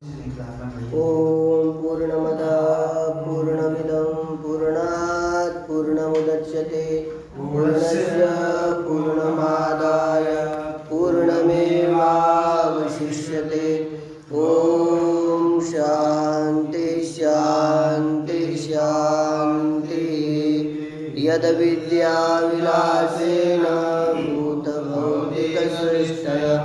ओम पूर्णमदः पूर्णमिदं पूर्णात् पूर्णमुदच्यते पूर्णस्य पूर्णमादाय पूर्णमेवावशिष्यते। ओम शांति शांति शांति। यद्विद्याविलासेन भूतभौतिकसृष्टया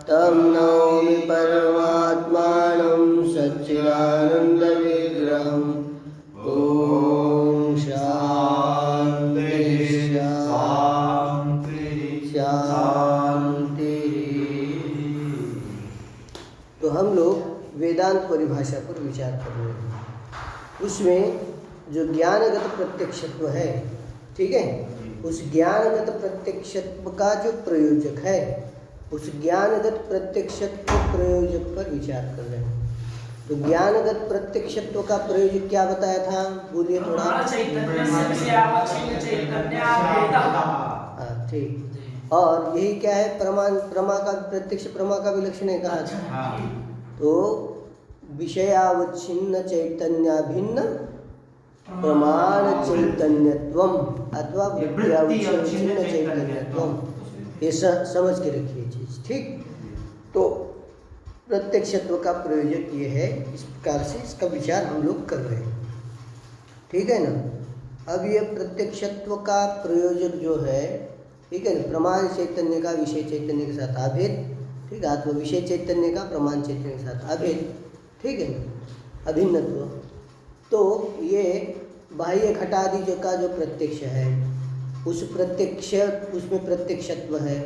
तं नौमि परमात्मानं सच्चिदानन्दविग्रहम्। ओम शांति शांति शांति। तो हम लोग वेदांत परिभाषा पर विचार कर रहे हैं। उसमें जो ज्ञानगत प्रत्यक्षत्व है, ठीक है, उस ज्ञानगत प्रत्यक्षत्व का जो प्रयोजक है, उस ज्ञानगत प्रत्यक्षत्व प्रयोजक पर विचार कर रहे हैं। तो ज्ञानगत प्रत्यक्षत्व का प्रयोजक क्या बताया था, बोलिए थोड़ा। हाँ ठीक। और यही क्या है, प्रमा का प्रत्यक्ष प्रमा का विलक्षण है कहा था। तो विषयावच्छिन्न चैतन्याभिन्न प्रमाण चैतन्यत्वम अथवा विद्यावच्छिन्न चैतन्यत्वम, ये समझ के रखिए चीज, ठीक। तो प्रत्यक्षत्व का प्रयोजक ये है, इस प्रकार से इसका विचार हम लोग कर रहे हैं, ठीक है ना। अब ये प्रत्यक्षत्व का प्रयोजक जो है, ठीक है ना, प्रमाण चैतन्य का विषय चैतन्य के साथ अभेद, ठीक है, अथवा विषय चैतन्य का प्रमाण चैतन्य के साथ अभेद, ठीक है ना, अभिन्नत्व। तो ये बाह्य घटादि जो का जो प्रत्यक्ष है, उसमें प्रत्यक्षत्व है,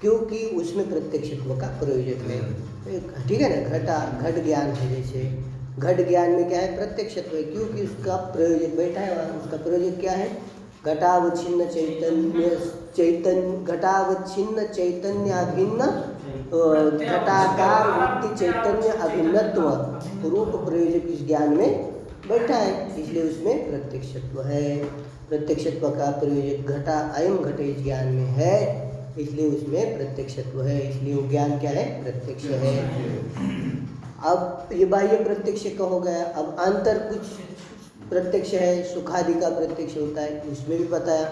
क्योंकि उसमें प्रत्यक्षत्व का प्रयोजक है, ठीक है ना। घट ज्ञान है, जैसे घट ज्ञान में क्या है, प्रत्यक्षत्व है, क्योंकि उसका प्रयोजक बैठा है वहाँ। उसका प्रयोजक क्या है, घटावच्छिन्न चैतन्य अभिन्न घटाकार वृत्ति चैतन्य अभिन्नत्व रूप प्रयोजक इस ज्ञान में बैठा है, इसलिए उसमें प्रत्यक्षत्व है। प्रत्यक्षत्व का प्रयोजक घटा अयम घट इस ज्ञान में है, इसलिए उसमें प्रत्यक्षत्व है, इसलिए वो ज्ञान क्या है, प्रत्यक्ष है। अब ये बाह्य प्रत्यक्ष का हो गया। अब अंतर कुछ प्रत्यक्ष है, सुखादि का प्रत्यक्ष होता है, उसमें भी बताया।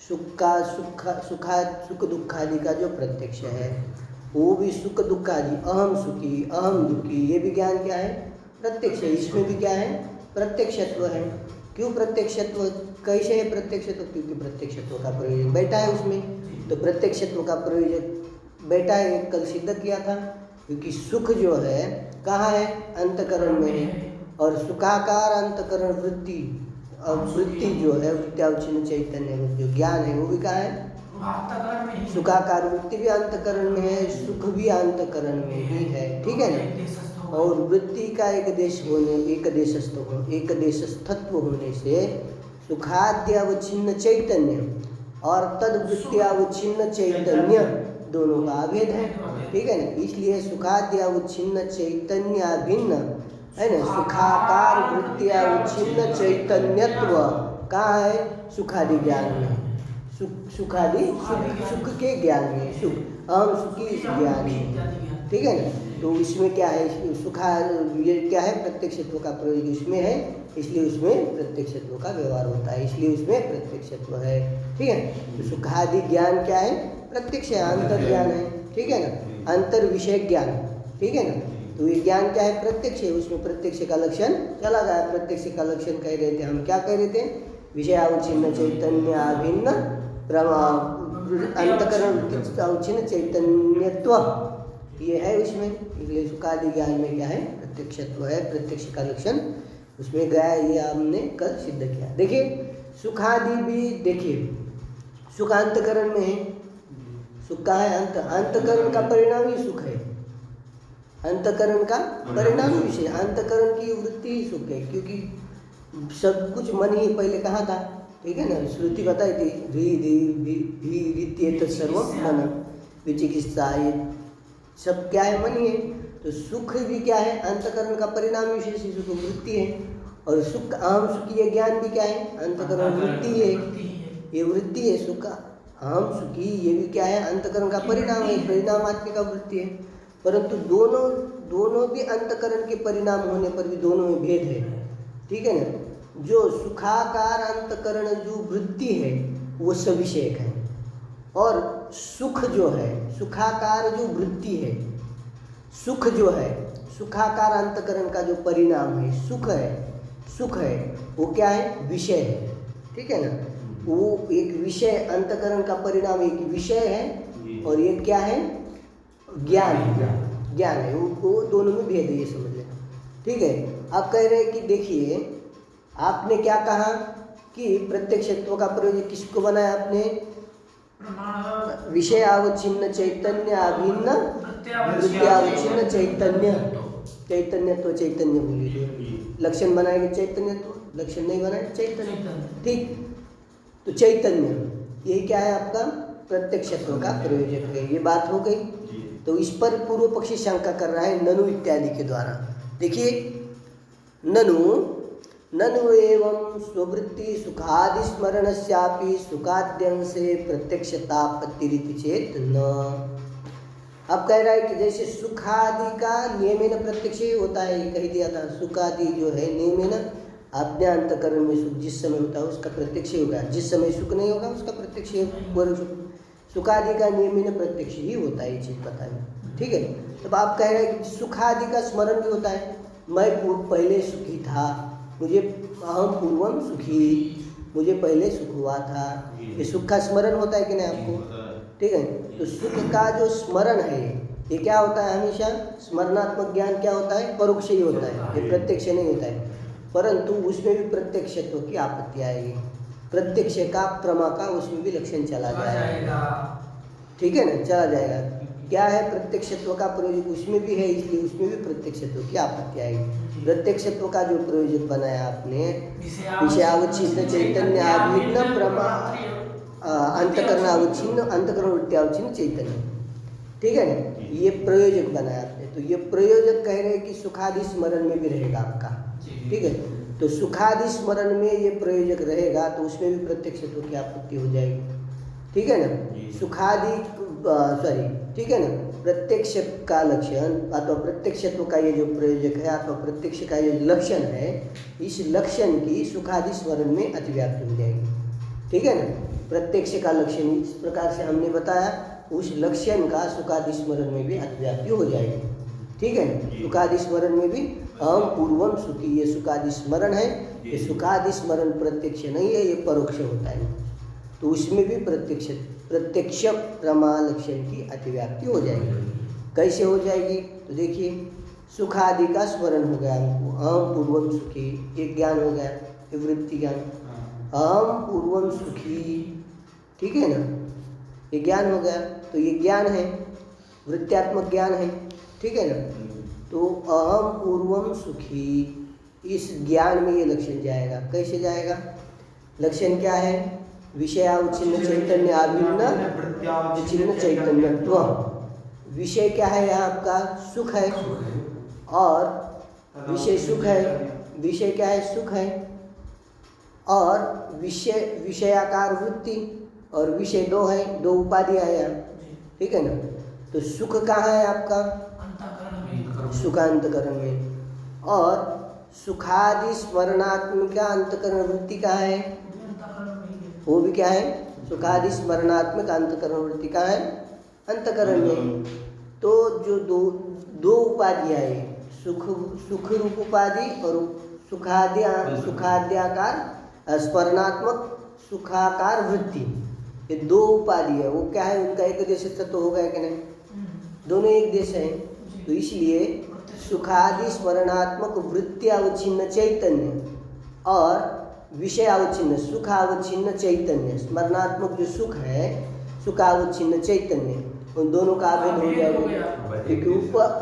सुख दुखादि का जो प्रत्यक्ष है, वो भी सुख दुखादि, अहम सुखी अहम दुखी, ये भी ज्ञान क्या है, प्रत्यक्ष है। इसमें भी क्या है, प्रत्यक्षत्व है। क्यों प्रत्यक्षत्व, कैसे है प्रत्यक्षत्व, क्योंकि प्रत्यक्षत्व का प्रयोजक बैठा है उसमें। तो प्रत्यक्षत्व का प्रयोजक बैठा है, कल सिद्ध किया था। क्योंकि सुख जो है कहाँ है, अंतकरण में है, और सुखाकार अंतकरण वृत्ति, और वृत्ति जो है विद्यावच्छिन्न चैतन्य जो ज्ञान है, वो भी कहाँ है, सुखाकार वृत्ति भी अंतकरण में है, सुख भी अंतकरण में ही है, ठीक है ना। और वृत्ति का एक देशस्थत्व होने से सुखाद्यावच्छिन्न चैतन्य और तद वृत्त्यावच्छिन्न चैतन्य दोनों का अभेद है, ठीक है ना। इसलिए सुखाद्यावच्छिन्न चैतन्याभिन्न है ना, सुखाकार वृत्त्यावच्छिन्न चैतन्यत्व कहाँ है, सुखादि ज्ञान में, सुखादि सुख के ज्ञान में, सुख अहम सुखी इस ज्ञान में, ठीक है ना। तो इसमें क्या है, ये क्या है, प्रत्यक्षत्व का प्रयोग इसमें है, इसलिए उसमें प्रत्यक्षत्व का व्यवहार होता है, इसलिए उसमें प्रत्यक्षत्व है, ठीक है। तो सुखादि ज्ञान क्या है, प्रत्यक्ष है, अंतर ज्ञान है, ठीक है ना, अंतर विषय ज्ञान, ठीक है ना। तो ये ज्ञान क्या है, प्रत्यक्ष है, उसमें प्रत्यक्ष का लक्षण चला गया। प्रत्यक्ष का लक्षण कह रहे थे हम, क्या कह रहे थे, विषयावच्छिन्न चैतन्य अभिन्न अंतकरण अवच्छिन्न चैतन्यत्व, ये है उसमें। इसलिए सुखादि ज्ञान में क्या है, प्रत्यक्षत्व है, प्रत्यक्ष का लक्षण उसमें गया, ये हमने कल सिद्ध किया। देखिए सुखादि भी, देखिए सुख अंतकरण में है, सुख का है अंतकरण का परिणाम ही सुख है, अंतकरण का परिणाम विषय, अंतकरण की वृत्ति ही सुख है, क्योंकि सब कुछ मन ही पहले कहा था, ठीक है ना। श्रुति बताई थी, सर्व मन विचिकित्सा, सब क्या है, मन ही है। तो सुख भी क्या है, अंतकरण का परिणाम विशेष सुख वृत्ति है, और सुख अहम सुखी ये ज्ञान भी क्या है, अंतकरण वृत्ति है, ये वृत्ति है सुख अहम सुखी, ये भी क्या है, अंतकरण का परिणाम है, परिणामात्मिका वृत्ति है। परंतु दोनों दोनों भी अंतकरण के परिणाम होने पर भी दोनों में भेद है, ठीक है ना। जो सुखाकार अंतकरण जो वृत्ति है वो सविषयक है, और सुख जो है, सुखाकार जो वृत्ति है, सुख जो है, सुखाकार अंतकरण का जो परिणाम है सुख है, सुख है वो क्या है, विषय है, ठीक है ना। वो एक विषय, अंतकरण का परिणाम एक विषय है, और ये क्या है, ज्ञान है, ज्ञान है। वो दोनों में भेद है, ये समझ लेना, ठीक है। आप कह रहे हैं कि देखिए आपने क्या कहा कि प्रत्यक्षत्व का प्रयोजक किसको बनाया आपने, विषय अवच्छिन्न चैतन्य अभिन्न वृत्त्यावच्छिन्न चैतन्य, चैतन्य तो चैतन्य बोलिए, लक्षण बनाएंगे चैतन्य, तो लक्षण नहीं बनाए चैतन्य, ठीक। तो चैतन्य यही क्या है आपका प्रत्यक्षत्व का प्रयोजक है, ये बात हो गई। तो इस पर पूर्व पक्षी शंका कर रहा है ननु इत्यादि के द्वारा। देखिए ननु ननु एवं स्ववृत्ति सुखादि स्मरणस्यापि सुखाद्यंसे प्रत्यक्षतापत्तिरिति चेत न। अब कह रहा है कि जैसे सुखादि का नियमेन प्रत्यक्ष ही होता है, ये कह दिया था, सुखादि जो है नियमेन अपने अंतकरण में सुख जिस समय होता है उसका प्रत्यक्ष होगा, जिस समय सुख नहीं होगा उसका प्रत्यक्ष सुखादि का नियमेन प्रत्यक्ष ही होता है, ये चीज़ पता है, ठीक है। तब आप कह रहे हैं कि सुखादि का स्मरण भी होता है, मैं पहले सुखी था, मुझे अहम पूर्वम सुखी, मुझे पहले सुख हुआ था, ये सुख का स्मरण होता है कि नहीं आपको, ठीक है। तो सुख का जो स्मरण है ये क्या होता है, हमेशा स्मरणात्मक ज्ञान क्या होता है, परोक्ष ही होता है, ये प्रत्यक्ष नहीं होता है। परंतु उसमें भी प्रत्यक्षत्व की आपत्ति आएगी, प्रत्यक्ष का प्रमा का उसमें भी लक्षण चला जाएगा, ठीक है ना, चला जाएगा। क्या है प्रत्यक्षत्व का प्रयोजक उसमें भी है, इसलिए उसमें भी प्रत्यक्षत्व की आपत्ति आएगी। प्रत्यक्षत्व का जो प्रयोजक बनाया आपने, विषयावच्छिन्न चैतन्य अभिन्न प्रमा अंतकरण अवच्छिन्न अंतकरण वृत्त्यावच्छिन्न चैतन्य, ठीक है ना, ये प्रयोजक बनाया आपने। तो ये प्रयोजक कह रहे हैं कि सुखादि स्मरण में भी रहेगा आपका, ठीक है। तो सुखादि स्मरण में ये प्रयोजक रहेगा तो उसमें भी प्रत्यक्षत्व की आपत्ति हो जाएगी, ठीक है ना। सुखादि ठीक है ना, प्रत्यक्ष का लक्षण अथवा प्रत्यक्षत्व का ये जो प्रयोजक है अथवा प्रत्यक्ष का ये लक्षण है, इस लक्षण की सुखादि स्मरण में अतिव्याप्ति हो जाएगी, ठीक है ना। प्रत्यक्ष का लक्षण इस प्रकार से हमने बताया, उस लक्षण का सुखादि स्मरण में भी अतिव्याप्ति हो जाएगी, ठीक है ना। सुखादि स्मरण में भी अहम पूर्वम सुखी, ये सुखादि स्मरण है, ये सुखादि स्मरण प्रत्यक्ष नहीं है, ये परोक्ष होता है, तो उसमें भी प्रत्यक्ष प्रमा लक्षण की अतिव्याप्ति हो जाएगी। कैसे हो जाएगी, तो देखिए सुखादि का स्मरण हो गया हमको, अहम पूर्वम सुखी, एक ज्ञान हो गया, ये वृत्ति ज्ञान, अहम पूर्वम सुखी, ठीक है ना, ये ज्ञान हो गया। तो ये ज्ञान है, वृत्त्यात्मक ज्ञान है, ठीक है ना। तो अहम पूर्वम सुखी, इस ज्ञान में ये लक्षण जाएगा। कैसे जाएगा, लक्षण क्या है, विषयावच्छिन्न चैतन्य अभिन्न वृत्त्यावच्छिन्न चैतन्यत्व। विषय क्या है यहाँ आपका, सुख है, और विषय सुख है, विषय क्या है, सुख है, और विषयाकार वृत्ति और विषय दो है, दो उपाधियाँ हैं यहाँ, ठीक है ना। तो सुख कहाँ है आपका, सुखांतकरण में, और सुखादि स्मरणात्मक अंतकरण वृत्ति कहाँ है, वो भी क्या है, सुखादि स्मरणात्मक अंतकरण वृत्ति कहाँ है, अंतकरण में। तो जो दो उपाधियाँ है, सुख रूप उपाधि और सुखाद्याकार स्मरणात्मक सुखाकार वृत्ति, ये दो उपाधि है, वो क्या है, उनका एक देश तत्व होगा कि नहीं, दोनों एक देश है। तो इसलिए सुखादि स्मरणात्मक वृत्त्यावच्छिन्न चैतन्य और विषयावच्छिन्न सुखावच्छिन्न चैतन्य, स्मरणात्मक जो सुख है, सुखावच्छिन्न चैतन्य, उन दोनों का अभेद हो जाएगा, क्योंकि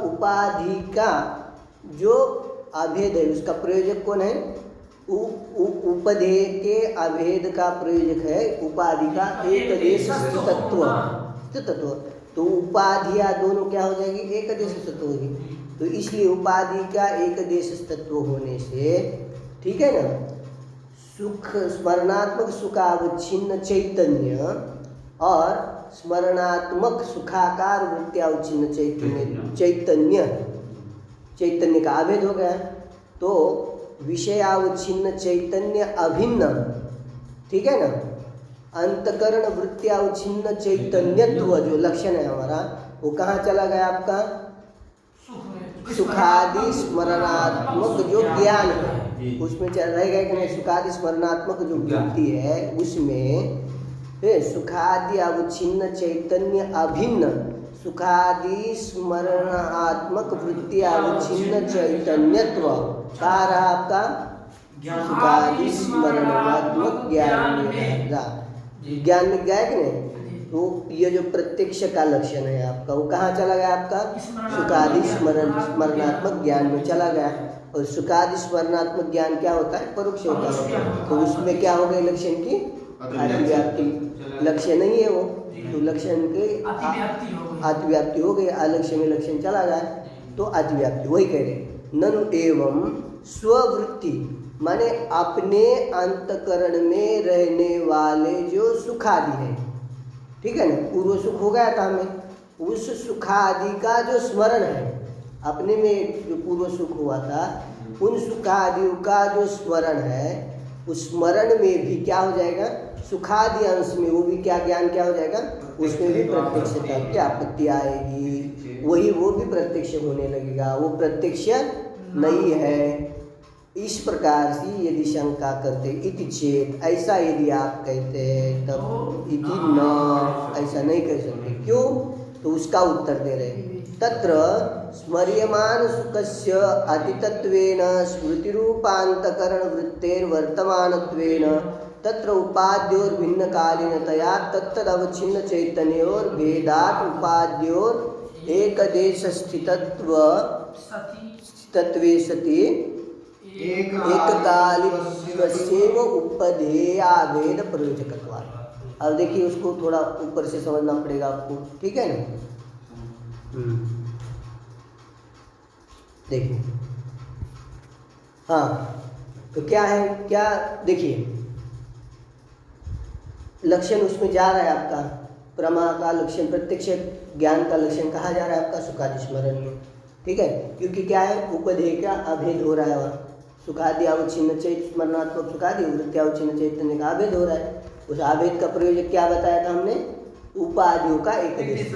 उपाधि का जो अभेद है उसका प्रयोजक कौन है, उपदेय के अभेद का प्रयोजक है उपाधि का एक देश तत्व। तो उपाधियाँ दोनों क्या हो जाएगी, एक देश तत्व होगी। तो इसलिए उपाधि का एक देश तत्व होने से, ठीक है ना, सुख स्मरणात्मक सुखावच्छिन्न चैतन्य और स्मरणात्मक सुखाकार वृत्त्यावच्छिन्न चैतन्य का अभेद हो गया। तो विषयावच्छिन्न चैतन्य अभिन्न, ठीक है ना, अंतकरण वृत्त्यावच्छिन्न चैतन्यत्व जो लक्षण है हमारा, वो कहाँ चला गया आपका? सुखादि स्मरणात्मक जो ज्ञान है उसमें चल रहेगा कि नहीं? सुखादि स्मरणात्मक जो वृत्ति है उसमें सुखादि अवच्छिन्न चैतन्य अभिन्न सुखादि स्मरणात्मक वृत्ति अवच्छिन्न चैतन्यत्व का रहा आपका सुखादि स्मरणात्मक ज्ञान में गया कि नहीं? तो ये जो प्रत्यक्ष का लक्षण है आपका वो कहाँ चला गया? आपका सुखादि स्मरणात्मक ज्ञान में चला गया। और सुखादि स्मरणात्मक ज्ञान क्या होता है? परोक्ष होता है। तो उसमें क्या हो गई? लक्षण की अतिव्याप्ति। लक्ष्य नहीं है वो, तो लक्षण के अतिव्याप्ति हो गई। अलक्ष्य में लक्षण चला गया तो अतिव्याप्ति। वही कह रहे ननु एवं स्ववृत्ति माने अपने अंतकरण में रहने वाले जो सुखादि है, ठीक है ना, पूर्व सुख हो गया था हमें, उस सुखादि का जो स्मरण है, अपने में जो पूर्व सुख हुआ था उन सुखादियों का जो स्मरण है, उस स्मरण में भी क्या हो जाएगा? सुखादि अंश में वो भी क्या ज्ञान क्या हो जाएगा? उसमें भी प्रत्यक्षता की आपत्ति आएगी, वही वो भी प्रत्यक्ष होने लगेगा। वो प्रत्यक्ष नहीं है। इस प्रकार से यदि शंका करते इति चेत, ऐसा यदि आप कहते हैं तब इति न, ऐसा नहीं कह सकते। क्यों? तो उसका उत्तर दे रहे तत्र स्मर्यमान सुखस्य अतितत्वेन स्मृतिरूपान्तकरण वृत्तेर्वर्तमानत्वेन तत्र उपाद्योर भिन्नकालीनतया तत्तदवच्छिन्न चैतन्योर भेदात् उपाद्योर एकदेशस्थितत्व तत्वे सति एककालित्वस्यैव उपधेयाभेद प्रयोजकत्वात्। अब देखिए उसको थोड़ा ऊपर से समझना पड़ेगा आपको, ठीक है ना? देखिए हाँ, तो क्या है? क्या देखिए लक्षण उसमें जा रहा है आपका प्रमा का लक्षण, प्रत्यक्ष ज्ञान का लक्षण कहा जा रहा है आपका सुखादि स्मरण में, ठीक है? क्योंकि क्या है? उपधेय का अभेद हो रहा है वहाँ। सुखादि अवच्छिन्न चैत स्मरणात्मक सुखादि वृत्ति अवच्छिन्न चैतन्य का अभेद हो रहा है। उस अभेद का प्रयोजक क्या बताया था हमने? उपाधियों का एकदेश,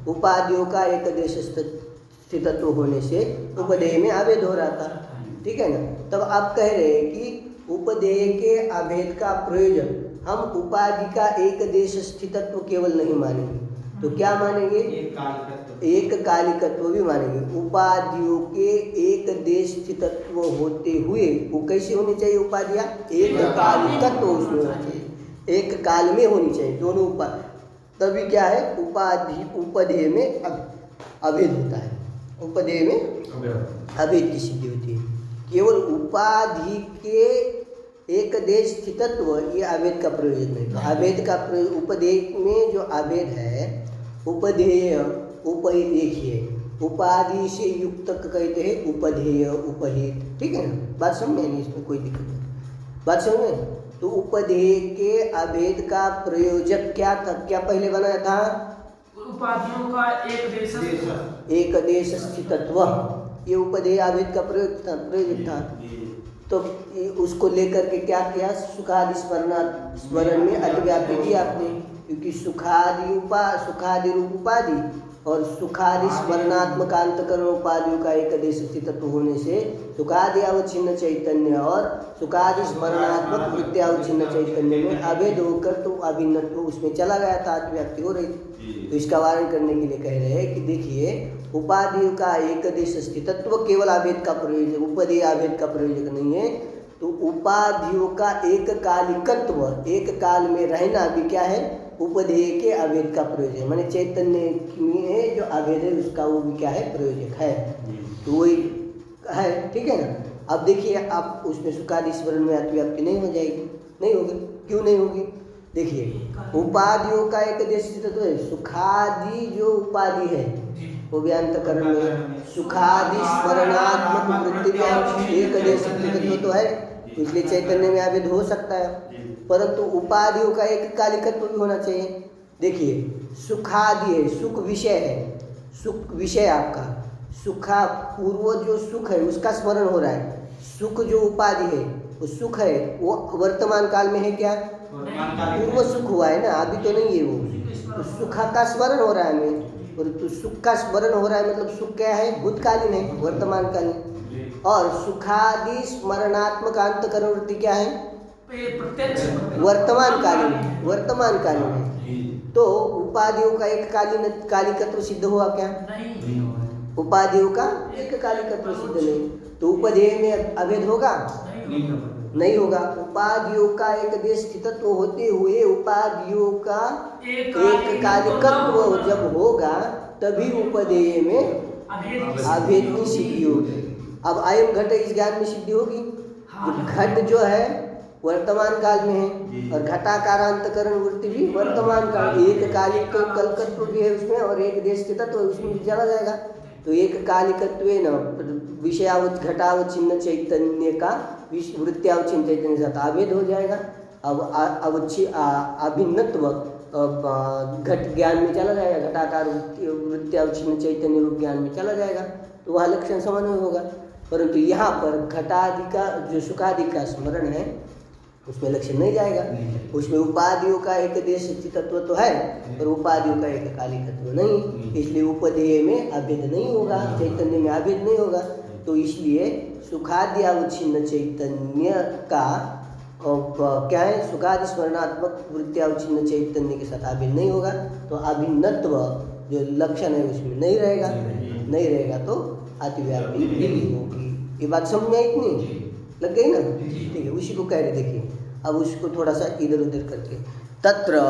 उपाधियों का एकदेश स्थितत्व होने से उपदेय में अभेद हो रहा था, ठीक है ना? तब आप कह रहे हैं कि उपदेय के अभेद का प्रयोजन हम उपाधि का एक देश स्थितत्व केवल नहीं मानेंगे, तो क्या मानेंगे? एक कालिकत्व भी मानेंगे। उपाधियों के एक देश स्थितत्व होते हुए वो कैसे होनी चाहिए? उपाधियाँ एक कालिकत्व उसमें होना चाहिए, एक काल में होनी चाहिए दोनों उपाधि, तभी क्या है? उपाधि उपदेय में अभेद होता है, उपदेय में अभेद की सिद्धि होती है। केवल उपाधि के एक देश स्थितत्व ये अभेद का प्रयोजन है। तो अभेद का उपदेय में जो अभेद है, उपधेय उपहित, देखिए उपाधि से युक्त कहते हैं उपधेय उपहित, ठीक है ना? बात समझे नहीं, इसमें कोई दिक्कत नहीं, बात समझे? तो उपधेय के अभेद का प्रयोजक क्या था? क्या पहले बनाया था? उपाधियों का एक देश स्थितत्व, ये उपधेय अभेद का प्रयोजक था। तो उसको लेकर के क्या किया? सुखादि स्मरण में अतिव्याप्ति की आपने, क्योंकि सुखादि रूप उपाधि और सुखादि स्मरणात्मक अंतकरण उपाधियों का एक देश स्थितत्व होने से सुखादि अवच्छिन्न चैतन्य और सुखादि स्मरणात्मक वृत्ति अवच्छिन्न चैतन्य में अभेद होकर तो अभिन्नत्व उसमें चला गया था, अतिव्याप्ति हो रही थी। तो इसका वारण करने के लिए कह रहे हैं कि देखिए उपाधियों का एक देश स्थितत्व केवल अभेद का प्रयोजक, उपदेय अभेद का प्रयोजक नहीं है। तो उपाधियों का एक कालिकत्व, एक काल में रहना भी क्या है? उपदेय के अभेद का प्रयोजक, माने चैतन्य में जो अभेद है उसका वो भी क्या है? प्रयोजक है। तो वही है, ठीक है ना? अब देखिए आप उसमें सुखादि स्मरण में अतिव्याप्ति नहीं हो जाएगी, नहीं होगी। क्यों नहीं होगी? देखिए उपाधियों का एक देश स्थितत्व है, सुखादि जो उपाधि है वो भी अंतकरण में सुखादि स्मरणात्मक वृत्ति में एक देश स्थितत्व तो है, इसलिए चैतन्य में अभेद हो सकता है। परंतु उपाधियों का एक कालिकत्व भी होना चाहिए। देखिए सुखादि है, सुख विषय है, सुख विषय आपका, सुखा पूर्व जो सुख है उसका स्मरण हो रहा है। सुख जो उपाधि है वो सुख है, वो वर्तमान काल में है क्या? पूर्व सुख हुआ है ना, अभी तो नहीं है वो। तो सुखा का स्मरण हो रहा है हमें, और तो सुख का स्मरण हो रहा है मतलब सुख क्या है? भूतकालीन है, वर्तमान कालीन। और सुखादि स्मरणात्मक अंतःकरण वृत्ति क्या है? वर्तमान कालीन है, वर्तमान कालीन है। तो उपाधियों का एक कालिकत्व सिद्ध हुआ क्या? उपाधियों का एक कालिकत्व सिद्ध नहीं। तो उपदेय में अभेद होगा? नहीं होगा। उपाधियों का एक देश स्थितत्व होते हुए उपाधियों का एक कालिकत्व जब होगा तभी उपदेय में अभेद की सिद्धि होगी। अब अयम घट इस ज्ञान में सिद्धि होगी। घट जो है वर्तमान काल में है और घटाकारांतकरण वृत्ति भी वर्तमान काल, एक कालिक कलकत्व भी है उसमें और एक देश स्थितत्व उसमें भी चला जाएगा। तो एक कालिकत्व न विषयावच्छिन्न चैतन्य का वृत्त्यावच्छिन्न चैतन्य के साथ अभेद हो जाएगा। अब अभिन्नत्व घट ज्ञान में चला जाएगा, घटाकार वृत्त्यावच्छिन्न चैतन्य रूप ज्ञान में चला जाएगा, तो वह लक्षण समन्वय होगा। परंतु यहाँ पर घटादि का जो सुखादि का स्मरण है उसमें लक्षण नहीं जाएगा। उसमें उपाधियों का एक देश स्थितत्व तो है पर उपाधियों का एक कालिकत्व नहीं, इसलिए उपदेय में अभेद नहीं होगा, चैतन्य में अभेद नहीं होगा। तो इसलिए सुखादि अवच्छिन्न चैतन्य का क्या है? सुखादि स्मरणात्मक वृत्त्यावच्छिन्न चैतन्य के साथ अभेद नहीं होगा। तो अभिन्नत्व जो लक्षण है उसमें नहीं रहेगा, नहीं रहेगा तो अतिव्यापी नहीं होगी। ये बात समझ में आई इतनी? लग गई ना? ठीक है, उसी को कह रहे। देखिए अब उसको थोड़ा सा इधर उधर करके, तत्र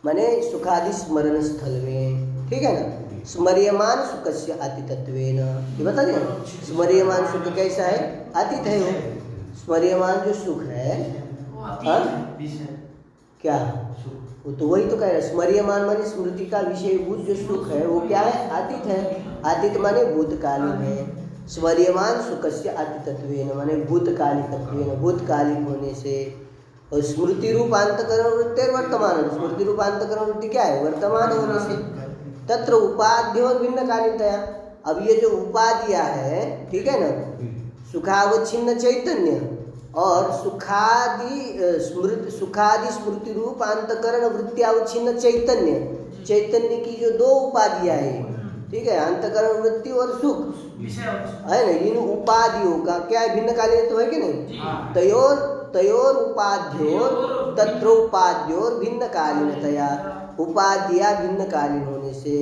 माने सुखादि स्मरण स्थल में, ठीक है ना, स्मर्यमान सुखस्य अतितत्वेन, ये बता दें स्मर्यमान सुख कैसा है? अतीत है वो। स्मर्यमान जो सुख है क्या? वो तो वही तो कह रहे हैं, स्मर्यमान माने स्मृति का विषयभूत जो सुख है वो क्या है? अतीत है। अतीत माने भूतकालीन है। स्मर्यमान सुखस्य अतितत्वेन माने भूतकालिकत्वेन, भूतकालिक होने से। और स्मृति रूपांतकरण वृत्ति वर्तमान, स्मृति रूपांतकरण वृत्ति क्या है? वर्तमान होने से। तत्र उपाध्यो भिन्नकालिकतया, अब ये जो उपाधियां है, ठीक है ना, सुखावच्छिन्न चैतन्य और सुखादि स्मृति रूपांतकरण वृत्त्यावच्छिन्न चैतन्य, चैतन्य की जो दो उपाधियां है, ठीक है, अंतकरण वृत्ति और सुख है ना, इन उपाधियों का क्या है? भिन्नकालीन तो है कि नहीं? तयोर उपाध्योर तत्र उपाध्योर भिन्नकालीनतया, उपाधियां भिन्नकालीन होने से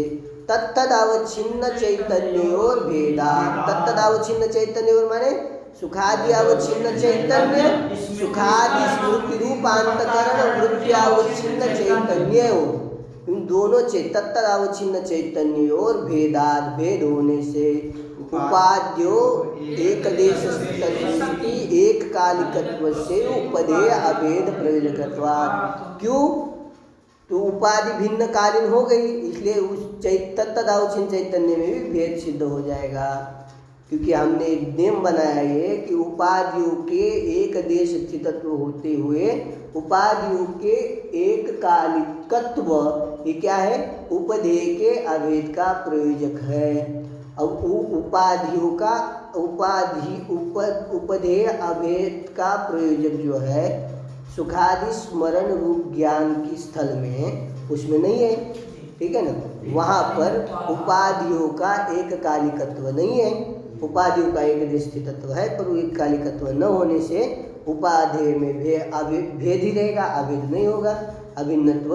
तत्तदावच्छिन्न चैतन्योर भेदा, तत्तदावच्छिन्न चैतन्योर माने सुखादि अवच्छिन्न चैतन्य, सुखादि स्मृति रूपांतकरण वृत्त्यावच्छिन्न चैतन्य, इन दोनों तत्तदावच्छिन्न चैतन्य और भेदाद भेद होने से उपाध्यो एक देश स्थिति एक कालिकत्व से उपदेय अभेद प्रयोजकत्वात्। क्यों? तो उपाधि भिन्न कालीन हो गई, इसलिए उस तत्तदावच्छिन्न चैतन्य में भी भेद सिद्ध हो जाएगा। क्योंकि हमने नियम बनाया है कि उपाधियों के एक देश स्थितत्व होते हुए उपाधियों के एक कालिकत्व, ये क्या है? उपदेय के अभेद का प्रयोजक है। अब उपाधियों का उपदेय अभेद का प्रयोजक जो है सुखादि स्मरण रूप ज्ञान की स्थल में, उसमें नहीं है, ठीक है ना। वहाँ पर उपाधियों का एक कालिकत्व नहीं है, उपाधियों का एक स्थितत्व है, पर वो एक कालिकत्व न होने से उपाधेय में भेद ही रहेगा, अभेद नहीं होगा। अभिन्नत्व